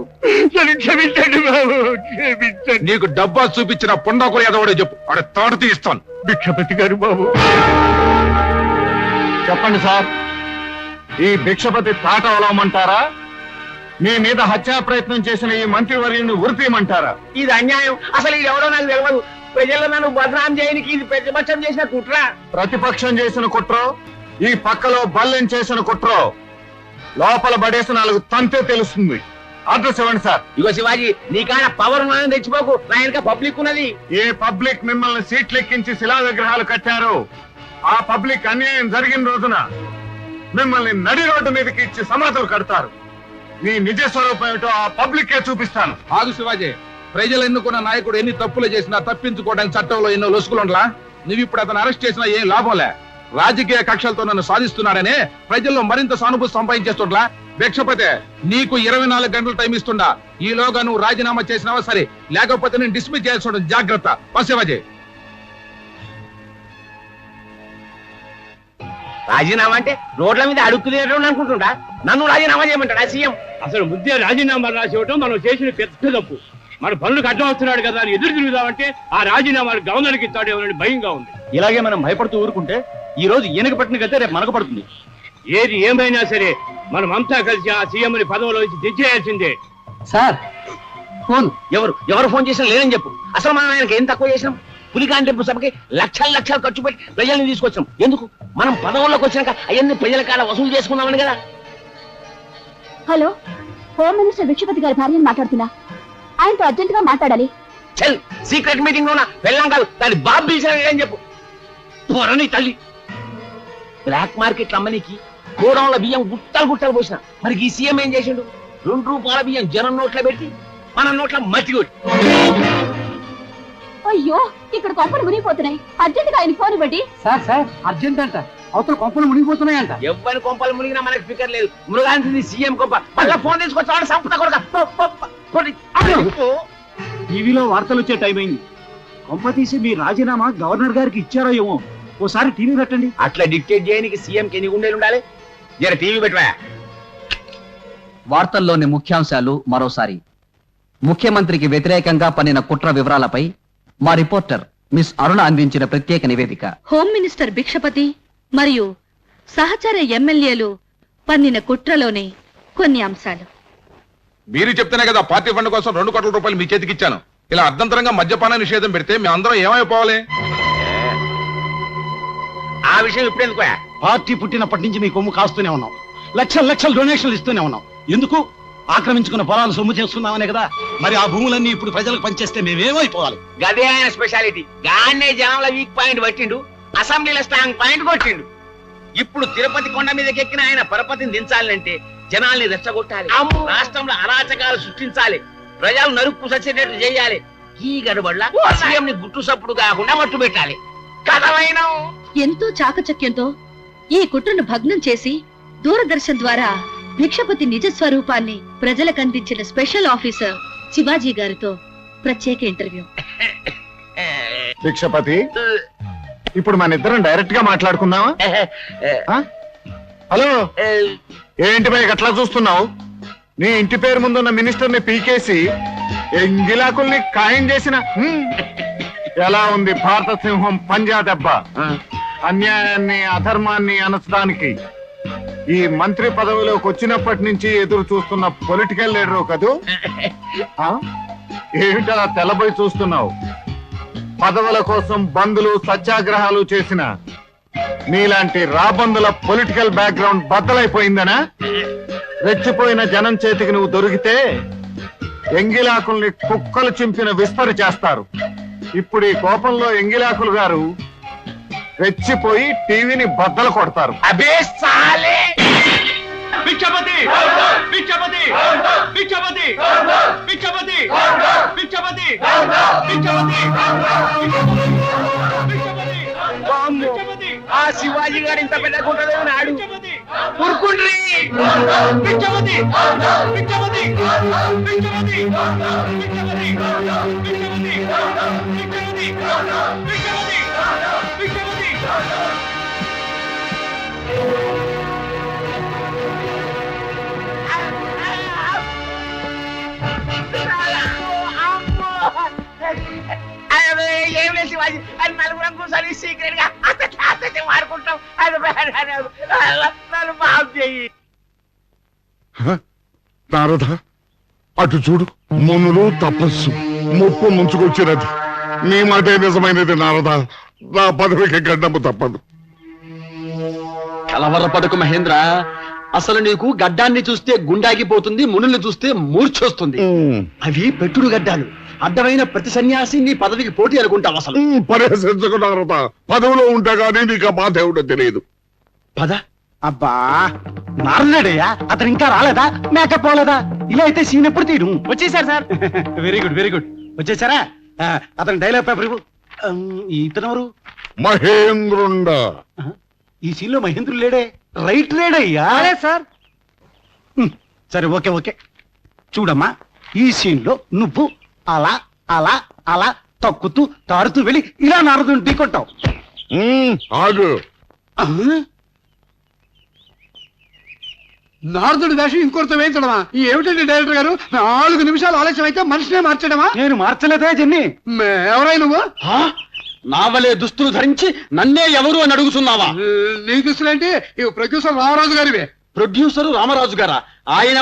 నన్ను క్షమించండి బాబు, క్షమించండి. నీకు డబ్బా చూపించిన పొండాకులు ఎదవడే చెప్పు, ఆడ తాడు తీస్తాను. భిక్షపతి గారు బాబు. చెప్పండి సార్, ఈ భిక్షపతి తాట అవలవమంటారా? మీ మీద హత్యా ప్రయత్నం చేసిన ఈ మంత్రివర్యుని ఉరితీయమంటారా? ఇది అన్యాయం. అసలు ఇది ఎవరో నాకు తెలియదు. ప్రజల్లో నన్ను బదనాం చేయడానికి ఇది ప్రతిపక్షం చేసిన కుట్ర. ప్రతిపక్షం చేసిన కుట్రో, ఈ పక్కలో బల్లెం చేసిన కుట్రో లోపల పడేసి 4 తంతే తెలుస్తుంది. అడ్రస్ ఇవ్వండి సార్. ఇగో శివాజీ, నీకాడ పవర్ ఉన్నదని తెచ్చిపోకు. నా వెనక పబ్లిక్ ఉన్నది. ఏ పబ్లిక్ మిమ్మల్ని సీట్లెక్కించి శిలా విగ్రహాలు కట్టారో ఆ పబ్లిక్ అన్యాయం జరిగిన రోజున మిమ్మల్ని నడి రోడ్డు మీదకి ఇచ్చి సమాధులు కడతారు. మీ నిజ స్వరూపం ఏమిటో ఆ పబ్లిక్కే చూపిస్తాను. ఆగు శివాజీ, ప్రజలు ఎన్నుకున్న నాయకుడు ఎన్ని తప్పులు చేసినా తప్పించుకోవడానికి చట్టంలో ఎన్నో లొసుకులుండలా. నువ్వు ఇప్పుడు అతను అరెస్ట్ చేసినా ఏం లాభంలే. రాజకీయ కక్షలతో నన్ను సాధిస్తున్నాడనే ప్రజల్లో మరింత సానుభూతి సంపాదించేస్తుండ్లా. భిక్షపతి, నీకు 24 గంటలు టైం ఇస్తుండా. ఈలోగా నువ్వు రాజీనామా చేసినావా సరే, లేకపోతే నేను డిస్మిస్ చేయాల్సి ఉంటుంది. జాగ్రత్త. శివాజీ, రాజీనామా అంటే రోడ్ల మీద అడుక్కునేటోడు అనుకుంటుంటా. నన్ను రాజీనామా చేయమంటాడా సీఎం? అసలు ముద్దే రాజీనామా రాసి ఇవ్వటం మనం చేసిన పెద్ద తప్పు. మన పనులకు అడ్డం వస్తున్నాడు కదా అని ఎదురు తిరుగుదామంటే ఆ రాజీనామాలు గవర్నర్కి ఇస్తాడేమోనని భయంగా ఉంది. ఇలాగే మనం భయపడుతూ ఊరుకుంటే ఈ రోజు ఈయనకు పట్టిన గతే రేపు మనకు పడుతుంది. ఏది ఏమైనా సరే మనం అంతా కలిసి ఆ సీఎంని పదవిలో నుంచి దించేయాల్సిందే. సార్ ఫోన్ ఎవరు ఫోన్ చేసినా లేదని చెప్పు. అసలు మనం ఆయనకి ఏం తక్కువ చేసినాం? పులికాంటి సభకి లక్షలు ఖర్చు పెట్టి ప్రజల్ని తీసుకొచ్చాం. ఎందుకు? మనం పదవుల్లోకి వచ్చినాక అవన్నీ ప్రజల కాడ వసూలు చేసుకుందామని కదా. హలో, హోమ్ మినిస్టర్ భిక్షపతి గారి భార్యను మాట్లాడుతున్నా. ఆయనతో అర్జెంట్ గా మాట్లాడాలి. చల్, సీక్రెట్ మీటింగ్ లోనా వెళ్ళాం కాదు, దాని బాబు పిలిచాడని చెప్పు. త్వరని తల్లి. బ్లాక్ మార్కెట్ అమ్మనికి గోడౌన్ల బియ్యం గుట్టలు పోసిన. మరి ఈ సీఎం ఏం చేసిండు? 2 రూపాయల బియ్యం జనం నోట్లో పెట్టి మన నోట్ల మట్టి కొట్టి. అయ్యో, ఇక్కడ కొంపలు మునిగిపోతున్నాయి. అర్జెంట్ గా ఆయన ఫోన్ ఇవ్వండి. సార్ అర్జెంట్ అంట. అవతల కొంపలు మునిగిపోతున్నాయంట. ఎవరి కొంపలు మునిగినా మనకి ఫికర్ లేదు. మురుగాంతి సీఎం కొంప. మళ్ళా ఫోన్ తీసుకొచ్చాడు సంపద కొడుక. టీవీలో వార్తలు వచ్చే టైం అయింది. కొంప తీసి మీ రాజీనామా గవర్నర్ గారికి ఇచ్చారో ఏమో. ఓసారి టీవీ పెట్టండి. అట్లా డిక్టేట్ చేయడానికి సీఎంకి ఎన్ని గుండెలు ఉండాలి? జర టీవీ పెట్టవా. వార్తల్లోని ముఖ్యాంశాలు మరోసారి. ముఖ్యమంత్రికి వ్యతిరేకంగా పన్నిన కుట్ర వివరాలపై మా రిపోర్టర్ మిస్ అరుణ అందించిన ప్రత్యేక నివేదిక. హోమ్ మినిస్టర్ భిక్షపతి మరియు సహచర ఎమ్మెల్యేలు పన్నిన కుట్రలోని కొన్ని అంశాలు. మీరు చెప్తేనే కదా పార్టీ ఫండ్ కోసం 2 కోట్ల రూపాయలు మీ చేతికి ఇచ్చాను. ఇలా అర్ధంతరంగా మద్యపాన నిషేధం పెడితే మేము అందరం ఏమైపోవాలి? ఆ విషయం ఇప్పుడెందుకు? పార్టీ పుట్టినప్పటి నుంచి మీ కొమ్ము కాస్తూనే ఉన్నాం. లక్షల డొనేషన్లు ఇస్తూనే ఉన్నాం. ఎందుకు? ఆక్రమించుకున్న పొలాలు సొమ్ము చేసుకున్నామనే కదా. మరి ఆ భూములన్నీ ఇప్పుడు ప్రజలకు పనిచేస్తే మేమేమైపోవాలి? గదే ఆయన స్పెషాలిటీ. గానే జనంలో వీక్ పాయింట్ పట్టిండు, అసెంబ్లీలో స్ట్రాంగ్ పాయింట్ కొట్టిండు. ఇప్పుడు తిరుపతి కొండ మీదకి ఎక్కిన ఆయన పరపతిని దించాలంటే జనాల్ని రెచ్చగొట్టాలి, రాష్ట్రంలో అరాచకాలు సృష్టించాలి, ప్రజలు నరుక్కు సచ్చేటట్టు చేయాలి. ఈ గడబడ్ల సీఎం ని గుట్టు సప్పుడు కాకుండా మట్టు పెట్టాలి. కథమైన ఎంతో చాకచక్యంతో ఈ కుట్రను భగ్నం చేసి దూరదర్శన్ ద్వారా భిక్షపతి నిజ స్వరూపాన్ని ప్రజలకు అందించిన స్పెషల్ ఆఫీసర్ శివాజీ గారితో ప్రత్యేక ఇంటర్వ్యూ. భిక్షపతి, ఇప్పుడు మన ఇద్దరం డైరెక్ట్ గా మాట్లాడుకుందామా? హలో, ఏంటి భయ్ అట్లా చూస్తున్నావు? నీ ఇంటి పేరు ముందున్న మినిస్టర్ ని పీకేసి ఎంగిలాకుల్ని ఖాయం చేసిన ఎలా ఉంది భారత సింహం పంజా దెబ్బ? అన్యాయాన్ని అధర్మాన్ని అనచడానికి ఈ మంత్రి పదవిలోకి వచ్చినప్పటి నుంచి ఎదురు చూస్తున్న పొలిటికల్ లీడరు కదూ? ఏమిటలా తెల్లబోయి చూస్తున్నావు? పదవుల కోసం బంధులు సత్యాగ్రహాలు చేసిన నీలాంటి రాబందుల పొలిటికల్ బ్యాక్గ్రౌండ్ బద్దలైపోయిందనా? రెచ్చిపోయిన జనం చేతికి నువ్వు దొరికితే ఎంగిలాకుల్ని కుక్కలు చింపిన విస్పరి చేస్తారు. ఇప్పుడు ఈ కోపంలో ఎంగిలాకులు గారు రెచ్చిపోయి టీవీని బద్దలు కొడతారు. అబే సాలే పిచ్చపతి పిచ్చపతి పిచ్చపతి పిచ్చపతి పిచ్చపతి పిచ్చపతి వామ్మో, ఆ శివాజీ గారు ఇంత పెద్ద గుంటలో నాడు ఊరుకుండ్రి. పిచ్చపతి పిచ్చపతి పిచ్చపతి పిచ్చపతి పిచ్చపతి పిచ్చపతి పిచ్చపతి ఏం లేదు శివాజీ, అది నలుగురం కూర్చొని సీక్రెట్ గా అత్తే వాడుకుంటాం. అది నన్ను మాఫ్ చెయ్యి. నారద అటు చూడు, మునులు తపస్సు ముప్పు ముంచుకొచ్చినది. నీ మాటే నిజమైనది నారద. నా పదవికి గడ్డము తప్పదు. కలవరపడకు మహేంద్ర. అసలు నీకు గడ్డాన్ని చూస్తే గుండాగిపోతుంది, మునుల్ని చూస్తే మూర్ఛొస్తుంది. అవి పెట్టుడు గడ్డాలు. అడ్డమైన ప్రతి సన్యాసి నీ పదవికి పోటీ అనుకుంటావు. అసలు పరిహసించకు నారద. పదవిలో ఉంటే గానీ నీకు ఆ బాధ ఏమిటో తెలియదు. పద. అబ్బా నారదుడయ్యా, అతను ఇంకా రాలేదా? మేకప్ పోలేదా? ఇలా అయితే సీన్ ఎప్పుడు తీయడు? వచ్చేసారు sir. Very good very good. వచ్చేసారా? అతను డైలాగ్ పేపర్ ఇవ్వు. ఇతనెవరు? మహేంద్రుండ. ఈ సీన్ లో మహేంద్రుడు లేడే? రైట్ లేడయ్యా సార్. సరే ఓకే ఓకే. చూడమ్మా, ఈ సీన్ లో నువ్వు అలా అలా అలా తక్కుతూ తారుతూ వెళ్ళి ఇలా నారదుని ఢీకొట్టావు. ఆగు. నారదుడి వేషం ఇంకొకరితో వేయించడమా? ఈ ఏమిటండి డైరెక్టర్ గారు, 4 నిమిషాలు ఆలస్యం అయితే మనిషినే మార్చడమా? నేను మార్చలేదే జన్ని. ఎవరై నువ్వు? నావలే దుస్తులు ధరించి నన్నే ఎవరు అని అడుగుతున్నావా? నీ దుస్తులేంటి? ఇవి ప్రొడ్యూసర్ రామరాజు గారివే. ప్రొడ్యూసరు రామరాజు గారా? ఆయన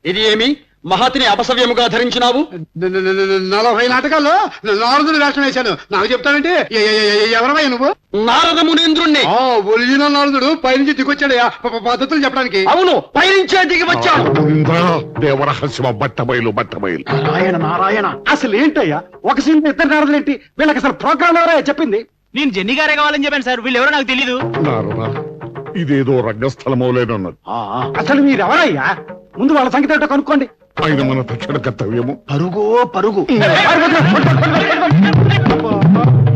ఇది ఏమి మహతిని అపసవ్యముగా ధరించినావు? 40 నాటకాల్లో నారదుడి వేషం వేశాను. నాకు చెప్తానంటే ఎవరమై నువ్వు? నారద మునీంద్రుణ్ణి. ఒరిజినల్ నారదుడు పైనుంచి దిగొచ్చాడయా పద్ధతులు చెప్పడానికి. అవును, పైనుంచే దిగి వచ్చాడు. దేవరహస్యమ బట్టబయలు బట్టబయలు. నారాయణ నారాయణ. అసలు ఏంటయ్యా ఒక సీన్ 2 నారదులేంటి? వీళ్ళకి అసలు ప్రోగ్రామ్ ఎవరో చెప్పింది? నేను జెన్నీ గారే కావాలని చెప్పాను సార్. వీళ్ళు ఎవరో నాకు తెలీదు. నారద, ఇదేదో రంగస్థలమోలేనున్నది. అసలు మీరెవరయ్యా? ముందు వాళ్ళ సంగతి ఏంటో కనుక్కోండి. ఆయన మన తక్షణ కర్తవ్యము. పరుగో పరుగు.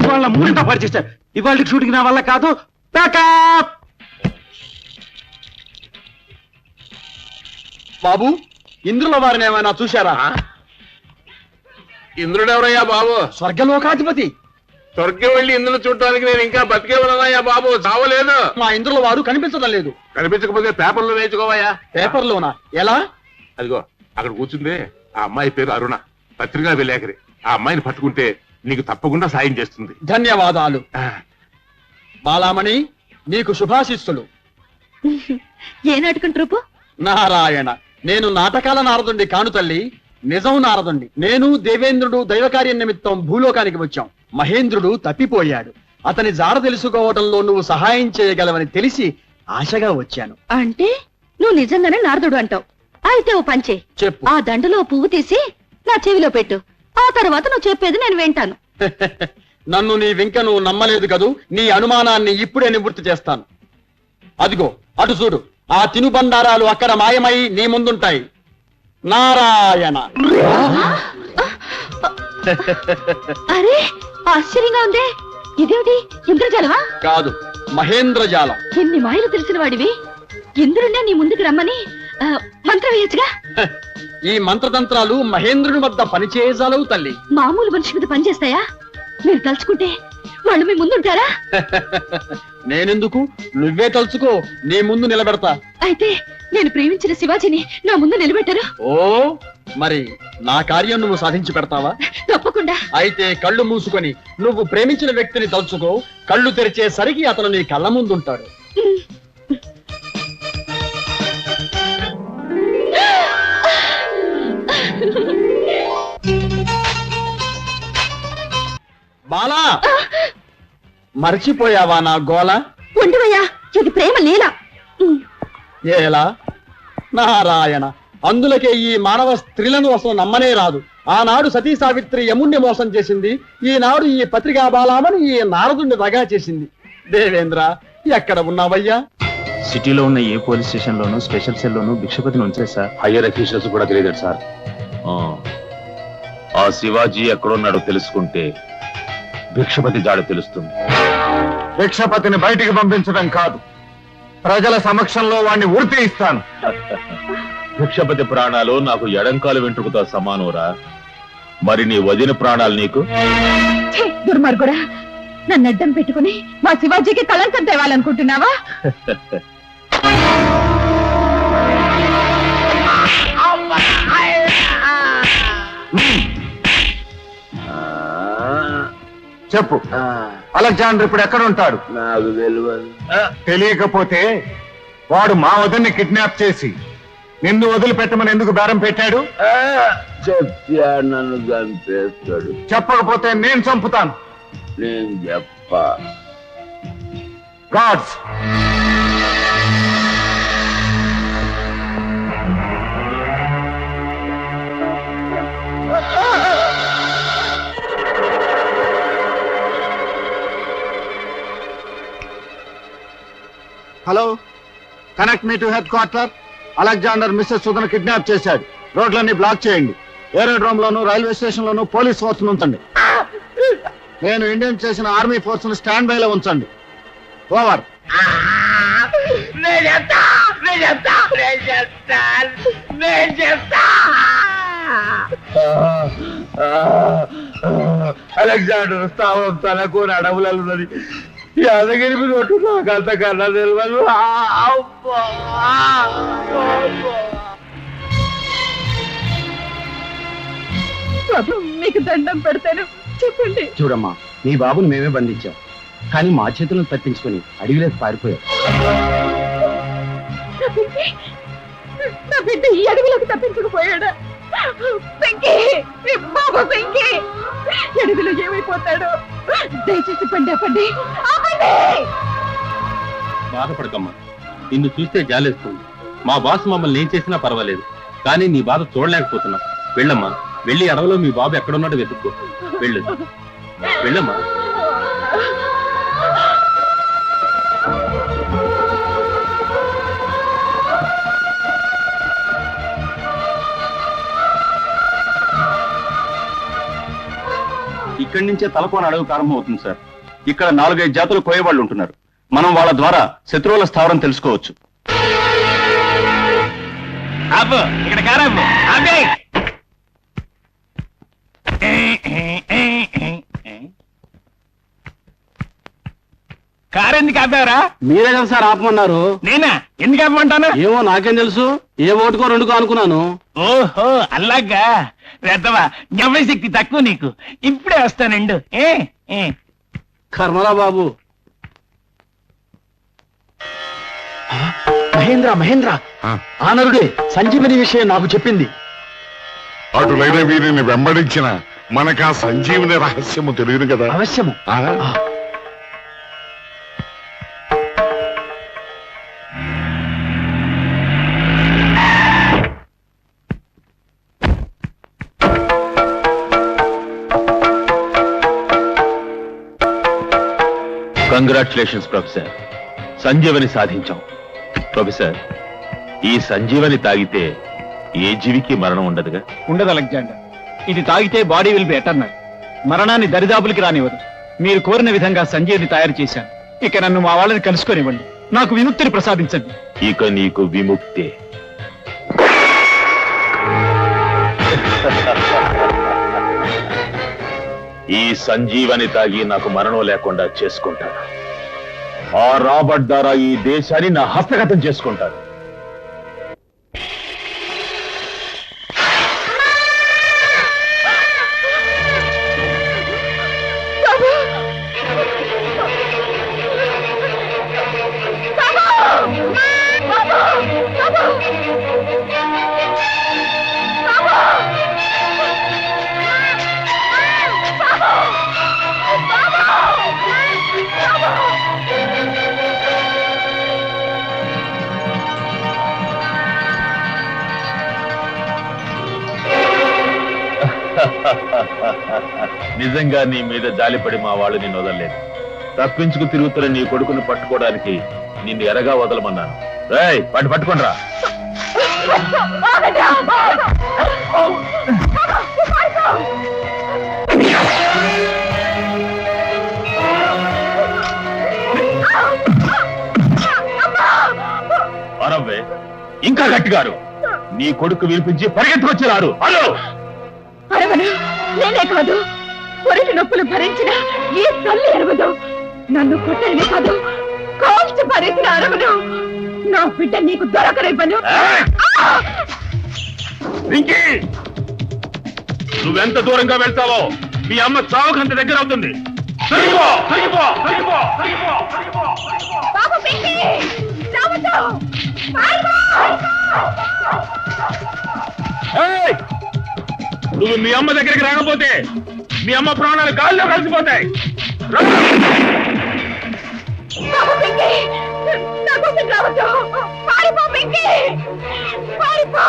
ఇవాళ 3 పరిచేస్తారు. ఇవాళ షూటింగ్ నా వల్ల కాదు. ప్యాకప్. బాబు, ఇంద్రుల వారిని ఏమైనా చూశారా? ఇంద్రుడెవరయ్యా బాబు? స్వర్గలోకాధిపతి. స్వర్గం వెళ్ళి ఇంద్రుడు చూడటానికి నేను ఇంకా బతికే ఉన్నాయా బాబు? చావలేదు. మా ఇంద్రుల వారు కనిపించడం లేదు. కనిపించకపోతే పేపర్లో వేయించుకోవయ్యా. పేపర్లోనా? ఎలా? అదిగో అక్కడ కూర్చుందే ఆ అమ్మాయి పేరు అరుణ, పత్రికా విలేకరి. ఆ అమ్మాయిని పట్టుకుంటే నీకు తప్పకుండా సాయం చేస్తుంది. ధన్యవాదాలు. బాలామణి, నీకు శుభాశిస్సులు. ఏ నాటకం ట్రూపు? నారాయణ, నేను నాటకాల నారదుండి కాను తల్లి, నిజం నారదుండి. నేను దేవేంద్రుడు దైవకార్యం నిమిత్తం భూలోకానికి వచ్చాం. మహేంద్రుడు తప్పిపోయాడు. అతని జాడ తెలుసుకోవటంలో నువ్వు సహాయం చేయగలవని తెలిసి ఆశగా వచ్చాను. అంటే నువ్వు నిజంగానే నారదుడు అంటావు. అయితే ఓ పంచే, చెప్పు. ఆ దండలో పువ్వు తీసి నా చెవిలో పెట్టు. ఆ తర్వాత నువ్వు చెప్పేది నేను వింటాను. నన్ను నీ వెంక నువ్వు నమ్మలేదు కదూ. నీ అనుమానాన్ని ఇప్పుడే నివృత్తి చేస్తాను. అదిగో అటు చూడు, ఆ తినుబండారాలు అక్కడ మాయమై నీ ముందుంటాయి. నారాయణ. అరే ఆశ్చర్యంగా ఉందే. ఇదేమిటి, ఇంద్రజాలమా? కాదు, మహేంద్రజాలం. ఎన్ని మాయలు తెలిసిన వాడివి. ఇంద్రుడే నీ ముందుకు రమ్మని మంత్రం వేయచ్చుగా. ఈ మంత్రతంత్రాలు మహేంద్రుని వద్ద పనిచేయజాలవు తల్లి. మామూలు మనిషి మీద పనిచేస్తాయా? మీరు తలుచుకుంటే వాళ్ళు మీ ముందుంటారా? నేనెందుకు, నువ్వే తలుచుకో, నీ ముందు నిలబెడతా. అయితే నేను ప్రేమించిన శివాజీని నా ముందు నిలబెట్టారు. ఓ, మరి నా కార్యం నువ్వు సాధించి పెడతావా? తప్పకుండా. అయితే కళ్ళు మూసుకొని నువ్వు ప్రేమించిన వ్యక్తిని తలుచుకో. కళ్ళు తెరిచేసరికి అతను నీ కళ్ళ ముందుంటాడు. బాలా, మర్చిపోయావా నా గోల? ఉండవయ్యా, ఇది ప్రేమ లీల. ఏలా నారాయణ, అందులకే ఈ మానవ స్త్రీలను అసలు నమ్మనే రాదు. ఆనాడు సతీ సావిత్రి యముణ్ణి మోసం చేసింది, ఈనాడు ఈ పత్రికా బాలామని ఈ నారదుణ్ణి దగా చేసింది. దేవేంద్ర, ఎక్కడ ఉన్నావయ్యా? సిటీలో ఉన్న ఏ పోలీస్ స్టేషన్ లోనూ స్పెషల్ సెల్ లోనూ భిక్షపతిని ఉంచే సార్. హయ్యర్ అఫీషియల్స్ కూడా తెలియదు సార్. ఆ శివాజీ ఎక్కడున్నాడో తెలుసుకుంటే భిక్షపతి జాడ తెలుస్తుంది. భిక్షపతిని బయటికి పంపించడం కాదు, ప్రజల సమక్షంలో వాణ్ణి ఉరి ఇస్తాను. భిక్షపతి ప్రాణాలు నాకు ఎడంకాలు వెంట్రుకతో సమానోరా, మరి నీ వదిన ప్రాణాలు నీకు? దుర్మార్గుడా, నన్ను అడ్డం పెట్టుకుని మా శివాజీకి కళంకం తేవాలనుకుంటున్నావా? చెప్పు, అలెగ్జాండర్ ఇప్పుడు ఎక్కడ ఉంటాడు? నాకు తెలియదు. తెలియకపోతే వాడు మా వదిన్ని కిడ్నాప్ చేసి నిన్ను వదిలిపెట్టమని ఎందుకు బేరం పెట్టాడు? చెప్తా, నన్ను చంపేస్తాడు. చెప్పకపోతే నేను చంపుతాను. నేను చెప్పా. Guards, hello, connect me to head quarter. Alexander Mrs సుధను కిడ్నాప్ చేశాడు. రోడ్లన్నీ బ్లాక్ చేయండి. ఏరోడ్రోమ్ లోను, రైల్వే స్టేషన్ లోను పోలీస్ ఫోర్స్ ఉంచండి. నేను ఇండియన్ చేసిన ఆర్మీ ఫోర్స్ ను స్టాండ్ బై లో ఉంచండి. ఓవర్. అలెగ్జాండర్ స్థావరం తనకు అడవులలో ఉన్నది. యాదగిరి మీద ఒట్టు నాకు అంత కన్నా తెలియదు. బాబు, మీకు దండం పెడతాను, చెప్పండి. చూడమ్మా, నీ బాబుని మేమే బంధించాం, కానీ మా చేతులను తప్పించుకుని అడవిలోకి పారిపోయాం. నా బిడ్డ ఈ అడవిలోకి తప్పించుకుపోయాడా? వెంకీ, బాబు వెంకీ, అడవిలో ఏమైపోతాడో దయచేసి పండి ఆపండి. బాధపడకమ్మా, నిన్ను చూస్తే జాలేస్తుంది. మా బాస్ మమ్మల్ని ఏం చేసినా పర్వాలేదు, కానీ నీ బాధ చూడలేకపోతున్నాం. వెళ్ళమ్మా, వెళ్ళి అడవిలో మీ బాబు ఎక్కడున్నాడో వెతుక్కో. వెళ్ళు, వెళ్ళమ్మా. ఇక్కడి నుంచే తలకోన అడవి ప్రారంభం అవుతుంది సార్. ఇక్కడ 4-5 జాతులు కోయవాళ్ళు ఉంటున్నారు. మనం వాళ్ళ ద్వారా శత్రువుల స్థావరం తెలుసుకోవచ్చు. ఇక్కడ కారాబు కారు ఎందుకు ఆపావరా? మీరే కదా సార్ ఆపమన్నారు. నేనా? ఎందుకు ఆపమంటాను? ఏమో నాకేం తెలుసు, ఏ ఓటుకో రెండుకో అనుకున్నాను. ఓహో, అలాగా. రెద్దవా, జ్ఞాపశక్తి తక్కువ నీకు. ఇప్పుడే వస్తానండు. కర్మరా బాబు. మహేంద్ర, ఆనరుడే సంజీవని విషయం నాకు చెప్పింది. అటులైన వీరిని వెంబడించిన మనకా సంజీవుని రహస్యము తెలియదు కదా. అవశ్యము. కంగ్రాచులేషన్స్ ప్రొఫెసర్, సంజీవని సాధించాం. ప్రొఫెసర్, ఈ సంజీవని తాగితే ఏ జీవికి మరణం ఉండదుగా? ఉండదు అలెగ్జాండర్, ఇది తాగితే బాడీ విల్ బి ఎటర్నల్. మరణాన్ని దరిదాపులకి రానివ్వదు. మీరు కోరిన విధంగా సంజీవని తయారు చేశాను. ఇక నన్ను మా వాళ్ళని కలుసుకొనివ్వండి, నాకు విముక్తిని ప్రసాదించండి. ఇక నీకు విముక్తే. ఈ సంజీవని తాగి నాకు మరణం లేకుండా చేసుకుంటాను. ఆ రాబర్ట్ ద్వారా ఈ దేశాన్ని నా హస్తగతం చేసుకుంటాను. బాబు నిజంగా నీ మీద జాలిపడి మా వాళ్ళు నిన్ను వదలలేదు. తప్పించుకు తిరుగుతున్న నీ కొడుకును పట్టుకోవడానికి నిన్ను ఎరగా వదలమన్నాను. రేయ్, పట్టుకోండి రా. అరవ్వే, ఇంకా గట్టిగారు. నీ కొడుకు వినిపించి పరిగెత్తుకొచ్చినారు. హలో, అరవను, నేనే కాదు, పొరటి నొప్పులు భరించిన ఈ తల్లి అరవదు. నన్ను కొట్టని కాదు, కాల్చి భరించిన అరవను. నా బిడ్డ నీకు దొరకరేపను. రింకీ, నువ్వెంత దూరంగా వెళ్తావో మీ అమ్మ చావుకంత దగ్గర అవుతుంది. బాబు పింకీ, చావద్దు. నువ్వు మీ అమ్మ దగ్గరికి రాకపోతే మీ అమ్మ ప్రాణాలు గాల్లో కలిసిపోతాయి. బాబు పింకీ, నా కోసం రావద్దు. పారిపో పింకీ, పారిపో.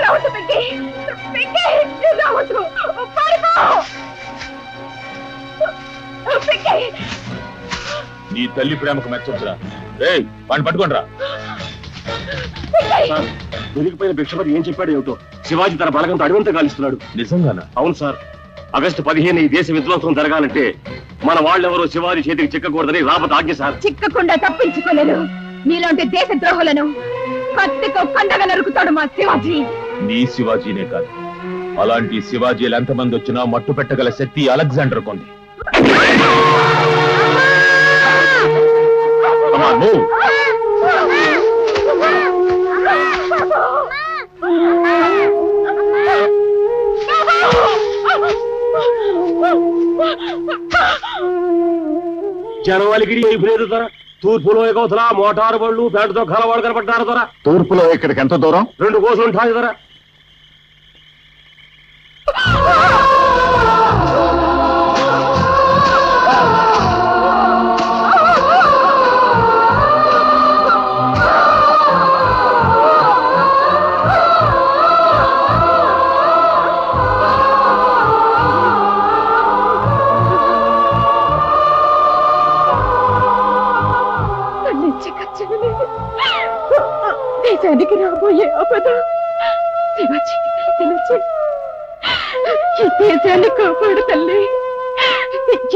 రావద్దు పింకీ, పింకీ, రావద్దు. పారిపో పింకీ. నీ తల్లి ప్రేమకు మెచ్చొచ్చురా. ఏయ్, వాడిని పట్టుకోండి రా. దొరికిపోయిన భిక్షపతి ఏం చెప్పాడు ఏమిటో. శివాజీ తన బలగంతో అడివంతా గాలిస్తున్నాడు. నిజంగానా? అవును సార్. ఆగస్టు 15 ఈ దేశ విధ్వంసం జరగాలంటే మన వాళ్ళెవరూ శివాజీ చేతికి చిక్కకూడదని రాబత్ ఆజ్ఞ సార్. చిక్కకుండా తప్పించుకోలేరు. నీలాంటి దేశ ద్రోహులను కత్తితో కండగా నరుకుతాడు మా శివాజీ. నీ శివాజీనే కాదు, అలాంటి శివాజీలు ఎంతమంది వచ్చినా మట్టు పెట్టగల శక్తి అలెగ్జాండర్ కొంది. జనవాళికి అయిపోలేదు ధర. తూర్పులో ఎగవతల మోటారు బళ్ళు పేటతో కలవాడు కనపడ్డారు ధర. తూర్పులో ఇక్కడికి ఎంత దూరం? 2 కోసులు ఉంటాయి ధర. దేశానికి రాబోయే ఆపద శివాజీకి తెలిసి ఈ దేశాన్ని కాపాడు తల్లి,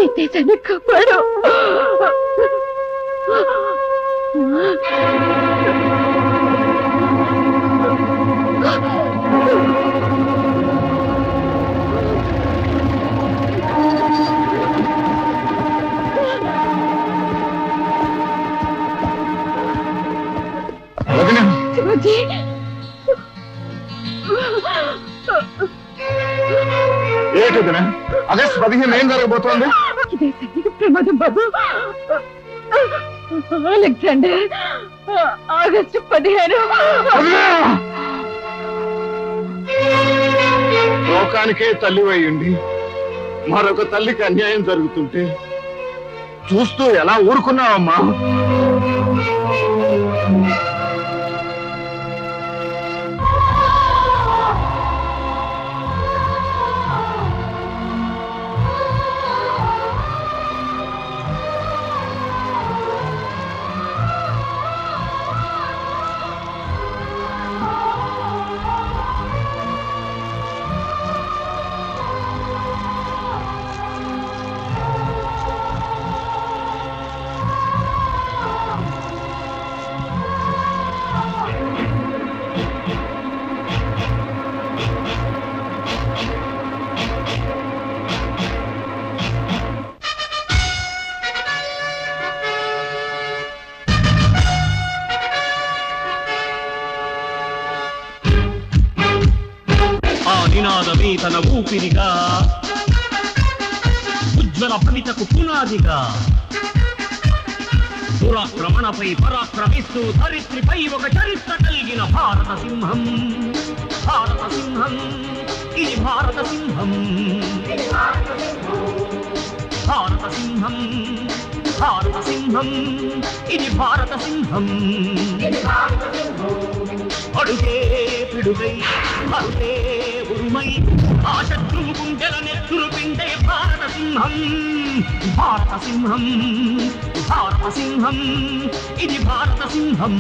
ఈ దేశాన్ని కాపాడు. శివాజీ, ఏంటిదినా? ఆగస్టు 15 ఏం జరగబోతోంది? దేశానికి ప్రమాదం బాబు. Alexander August 15. లోకానికే తల్లి అయ్యుండి మరొక తల్లికి అన్యాయం జరుగుతుంటే చూస్తూ ఎలా ఊరుకున్నావమ్మా? నినాదమే తన ఊపిరిగా, ఉజ్వల భవితకు పునాదిగా, దురాక్రమణపై పరాక్రమిస్తూ ధరిత్రిపై ఒక చరిత్ర కలిగిన భారత సింహం, భారత సింహం ఇది భారత సింహం, భారత సింహం, భారత సింహం, ఇది భారత సింహం. అడుగే పిడుగై అరుగే ఉరుమై ఆ శత్రువు గుండెల నెత్తురు పిండే భారత సింహం, భారత సింహం, భారత సింహం, ఇది భారత సింహం.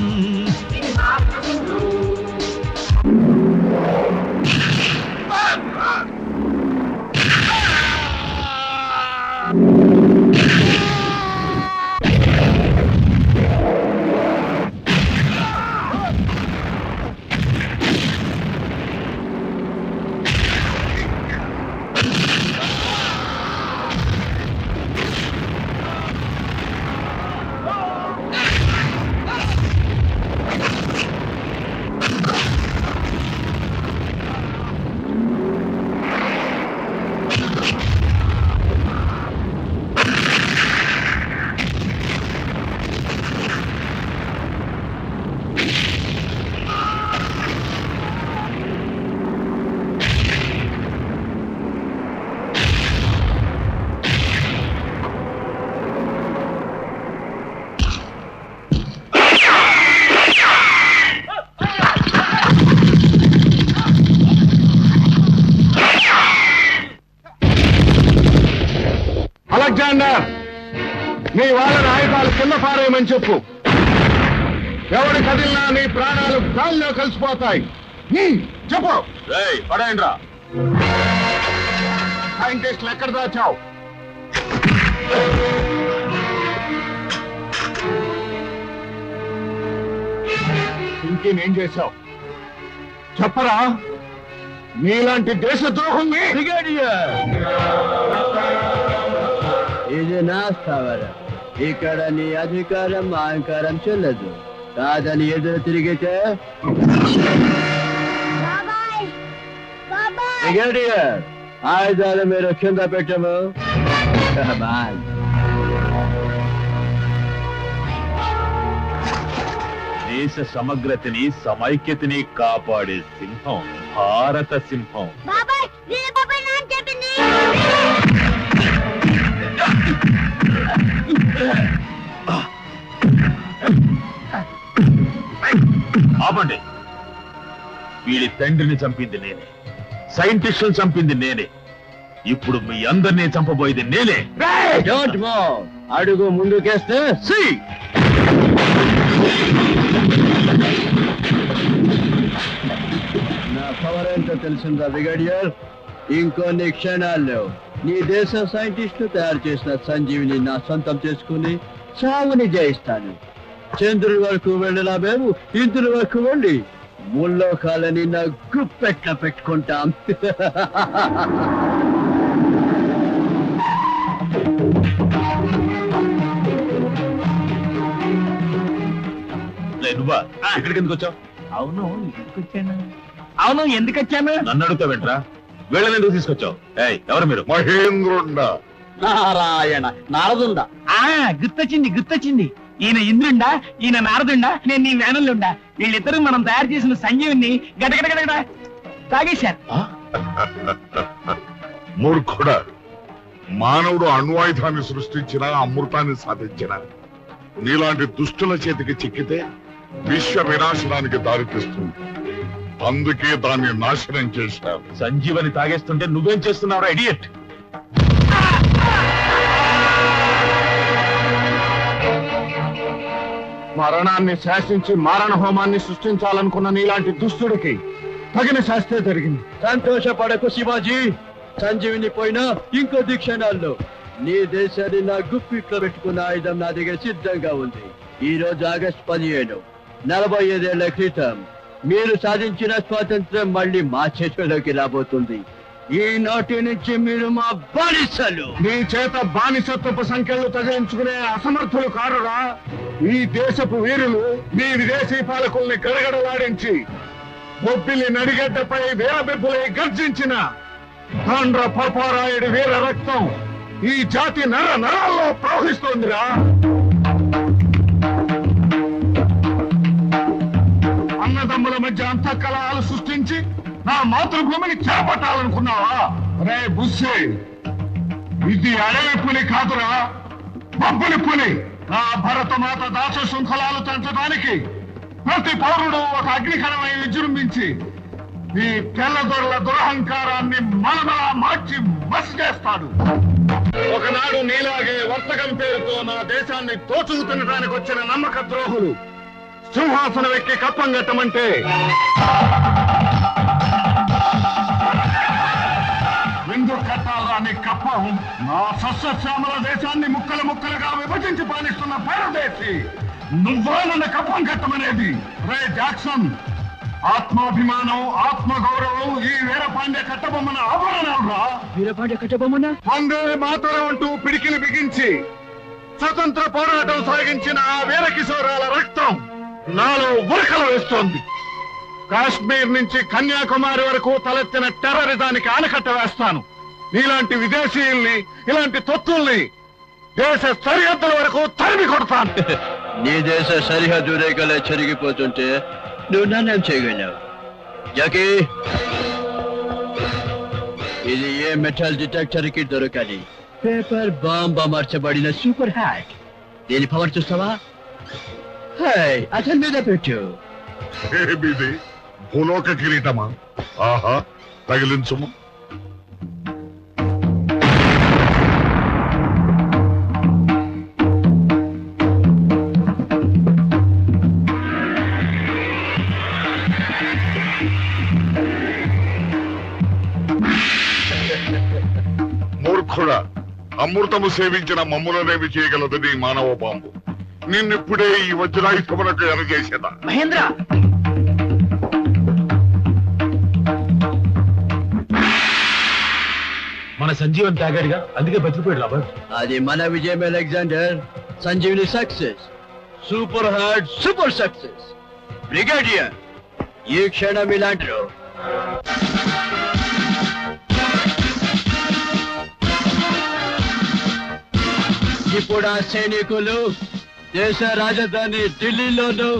అలెగ్జాండర్, నీ వాళ్ళ ఆయుధాలు కింద పారేయమని చెప్పు. ఎవడి కదిలినా నీ ప్రాణాలు గాల్లో కలిసిపోతాయి. చెప్పు. పడేయండిరా. సైంటిస్టులు ఎక్కడ దాచావు? ఇంకేం చేశావు చెప్పరా? నీలాంటి దేశద్రోహుల్ని ఇది నా స్థావరం. ఇక్కడ నీ అధికారం అహంకారం చెల్లదు. కాదని ఎదురు తిరిగితే ఆయుధాలు మీరు కింద పెట్టము. దేశ సమగ్రతని సమైక్యతని కాపాడే సింహం భారత సింహం. ఆపండి. వీడి తండ్రిని చంపింది నేనే, సైంటిస్టులను చంపింది నేనే, ఇప్పుడు మీ అందరినీ చంపబోయేది నేనే. Don't move. అడుగు ముందుకేస్తే నా పవర్ ఎంతో తెలిసిందా బ్రిగేడియర్? ఇంకొన్ని క్షణాల్లో నీ దేశ సైంటిస్టులు తయారు చేసిన సంజీవిని నా సొంతం చేసుకుని చావుని జయిస్తాను. చంద్రుడి వరకు వెళ్ళినా మేము ఇంద్రుల వరకు వెళ్ళి ముల్లోకాలని నా గుప్పెట్ల పెట్టుకుంటాం. నువ్వా ఇక్కడికి ఎందుకు వచ్చావు? అవును ఎందుకు వచ్చాను? నన్ను అడుగుతావేంట్రా? వీళ్ళని ఎందుకు తీసుకొచ్చావు? ఎవరు మీరు? మహేంద్రుండా. నారాయణ నారదుండా. గుర్తొచ్చింది. ఈయన ఇంద్రుండా, ఈయన నారదుండా, నేను నీ మేనల్లుండా. వీళ్ళిద్దరూ మనం తయారు చేసిన సంజీవిని గడగడగడ తాగేశారు. మూర్ఖుడా, మానవుడు అణ్వాయుధాన్ని సృష్టించిన అమృతాన్ని సాధించిన నీలాంటి దుష్టుల చేతికి చిక్కితే విశ్వ వినాశనానికి దారితీస్తుంది. అందుకే దాన్ని నాశనం చేశారు. సంజీవని తాగేస్తుంటే నువ్వేం చేస్తున్నావురా ఇడియట్? మరణాన్ని శాసించి మారణ హోమాన్ని సృష్టించాలనుకున్న నీలాంటి దుష్టుడికి తగిన శాస్త్రే జరిగింది. సంతోషపడకు శివాజీ. సంజీవిని పోయినా ఇంకొద్ది క్షణాల్లో నీ దేశాన్ని నా గుప్పిట్లో పెట్టుకున్న ఆయుధం నా దగ్గర సిద్ధంగా ఉంది. ఈ రోజు ఆగస్టు 17, 45 ఏళ్ల క్రితం మీరు సాధించిన స్వాతంత్ర్యం మళ్ళీ మా చేతుల్లోకి రాబోతుంది. ఈనాటి నుంచి మీరు మా బానిసలు. మీ చేత బానిసత్వపు సంఖ్యలు తగిలించుకునే అసమర్థులు కారురా ఈ దేశపు వీరులు. మీ విదేశీ పాలకుల్ని గడగడలాడించి బొబ్బిలి నడిగడ్డపై వీరబెబ్బులై గర్జించిన తాండ్ర పరపారాయుడి వీర రక్తం ఈ జాతి నర నరాల్లో ప్రవహిస్తోందిరా. అన్నదమ్ముల మధ్య అంతఃకలహాలు సృష్టించి నా మాతృభూమిని చేపట్టాలనుకున్నావా? రే బుస్సే, ఇది అడవి పులి కాదురా, బొబ్బులి పులి. నా భరతమాత దాస శృంఖలాలు తెంచడానికి ప్రతి పౌరుడు ఒక అగ్నికరమై విజృంభించి ఈ తెల్లదొరల దురహంకారాన్ని మలమలా మార్చి మసి చేస్తాడు. ఒకనాడు నీలాగే వర్తకం పేరుతో నా దేశాన్ని తోచుకు తినడానికి వచ్చిన నమ్మక ద్రోహులు సింహాసనం ఎక్కి కప్పం కట్టమంటే ఎందుకు కట్టాలని కప్పం నా సస్యశ్యామల దేశాన్ని ముక్కలు ముక్కలుగా విభజించి పాలిస్తున్న పరదేశి నువ్వా నన్ను కప్పం కట్టమనేది? రే జాక్సన్, ఆత్మాభిమానం ఆత్మగౌరవం ఈ వీరపాండ్య కట్టబొమ్మన ఆభరణాలు రా. వీరపాండ్య కట్టబొమ్మన వందే మాతరం అంటూ పిడికిలు బిగించి స్వతంత్ర పోరాటం సాగించిన ఆ వీర కిశోరాల రక్తం నాలో ఉరకలు వేస్తోంది. కాశ్మీర్ నుంచి కన్యాకుమారి వరకు తలెత్తిన టెర్రరిజానికి ఆనకట్ట వేస్తాను. నీలాంటి విదేశీయుల్ని, ఇలాంటి తొత్తుల్ని దేశ సరిహద్దుల వరకు తరిమి కొడతాను. నీ దేశ సరిహద్దు రేఖలే చెరిగిపోతుంటే నువ్వు నన్నేం చేయగలవు? జాకీ, ఇది ఏ మెటల్ డిటెక్టర్ కి దొరకని పేపర్ బాంబ్ అమర్చబడిన సూపర్ హ్యాక్. దీని పవర్ చూస్తావా? అతని మీద పెట్టు. ఏమిది భూలోక కిరీటమా? ఆహా, తగిలించుము. మూర్ఖుడా, అమృతము సేవించిన మమ్ములనేమి చేయగలదు నీ మానవ బాంబు. నిన్నిప్పుడే ఈ వజ్రాయుధములకు ఎరగేసేదా. మహేంద్ర, మన సంజీవన్ తాగాడుగా, అందుకే బతికిపోయాడు రాబర్ట్. అది మన విజయం Alexander. Sanjeevini success, super heart super success. Brigadier, ఈ క్షణం ఇలాంటి ఇప్పుడు ఆ సైనికులు దేశ రాజధాని ఢిల్లీలోను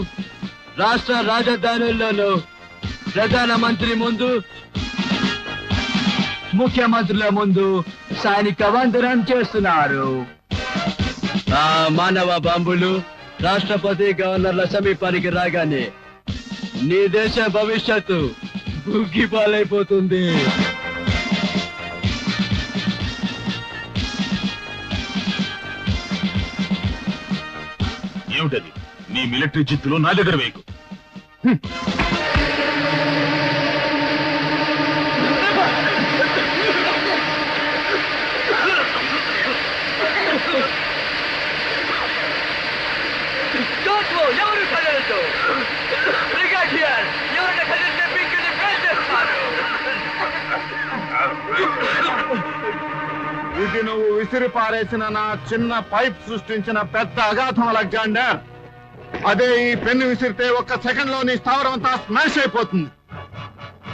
రాష్ట్ర రాజధానుల్లోను ప్రధానమంత్రి ముందు, ముఖ్యమంత్రుల ముందు సైనిక వందనం చేస్తున్నారు. ఆ మానవ బాంబులు రాష్ట్రపతి గవర్నర్ల సమీపానికి రాగానే నీ దేశ భవిష్యత్తు బుగ్గిపాలైపోతుంది. ఏమిటది? నీ మిలిటరీ చిత్తులు నా దగ్గర వేయకు. ఎవరు కదలదు. బ్రిగేడియర్, ఎవరిని కదిలితే పిక్కిని పేల్చేస్తారు. ఇది నువ్వు విసిరి పారేసిన నా చిన్న పైప్ సృష్టించిన పెద్ద అగాధం అలెగ్జాండర్. అదే ఈ పెన్ను విసిరితే ఒక్క సెకండ్ లో నీ స్థావరం అంతా స్మాష్ అయిపోతుంది.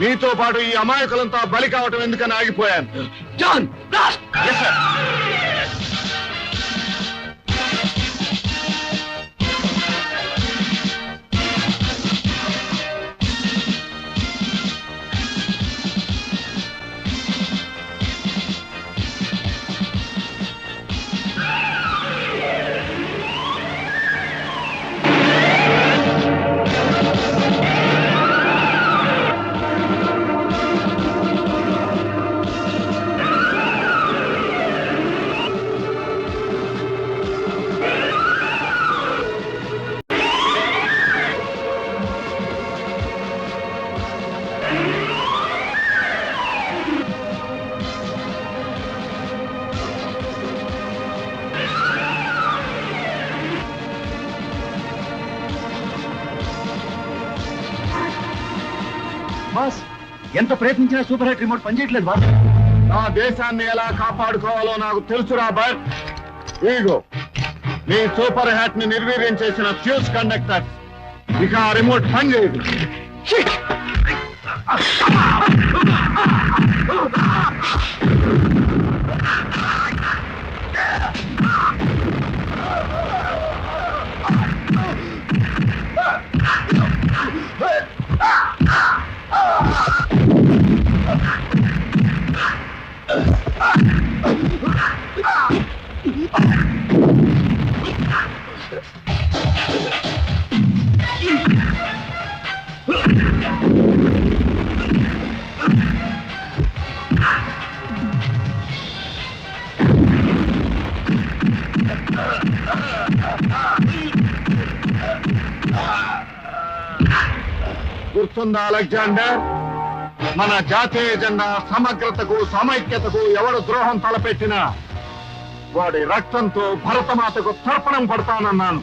నీతో పాటు ఈ అమాయకులంతా బలి కావటం ఎందుకని ఆగిపోయాను. John, blast. Yes, sir. Boss, ఎంత ప్రయత్నించినా సూపర్ హైట్ రిమోట్ పనిచేయట్లేదు బాస్. నా దేశాన్ని ఎలా కాపాడుకోవాలో నాకు తెలుసురా బట్. ఇగో నీ సూపర్ హ్యాట్ ని నిర్వీర్యం చేసిన ఫ్యూజ్ కండక్టర్. ఇక ఆ రిమోట్ పని చేయదు. గుర్తుందా అలెగ్జాండర్? మన జాతీయ జెండా సమగ్రతకు సమైక్యతకు ఎవడు ద్రోహం తలపెట్టినా వాడి రక్తంతో భరతమాతకు తర్పణం పడతానన్నాను.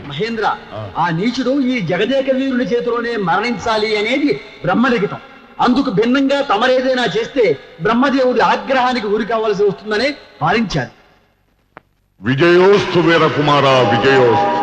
మహేంద్ర, ఆ నీచుడు ఈ జగదేక వీరుని చేతిలోనే మరణించాలి అనేది బ్రహ్మలిఖితం. అందుకు భిన్నంగా తమరేదైనా చేస్తే బ్రహ్మదేవుడి ఆగ్రహానికి గురి కావాల్సి వస్తుందని భావించారు. విజయోస్తు వీరకుమార, విజయోస్తు.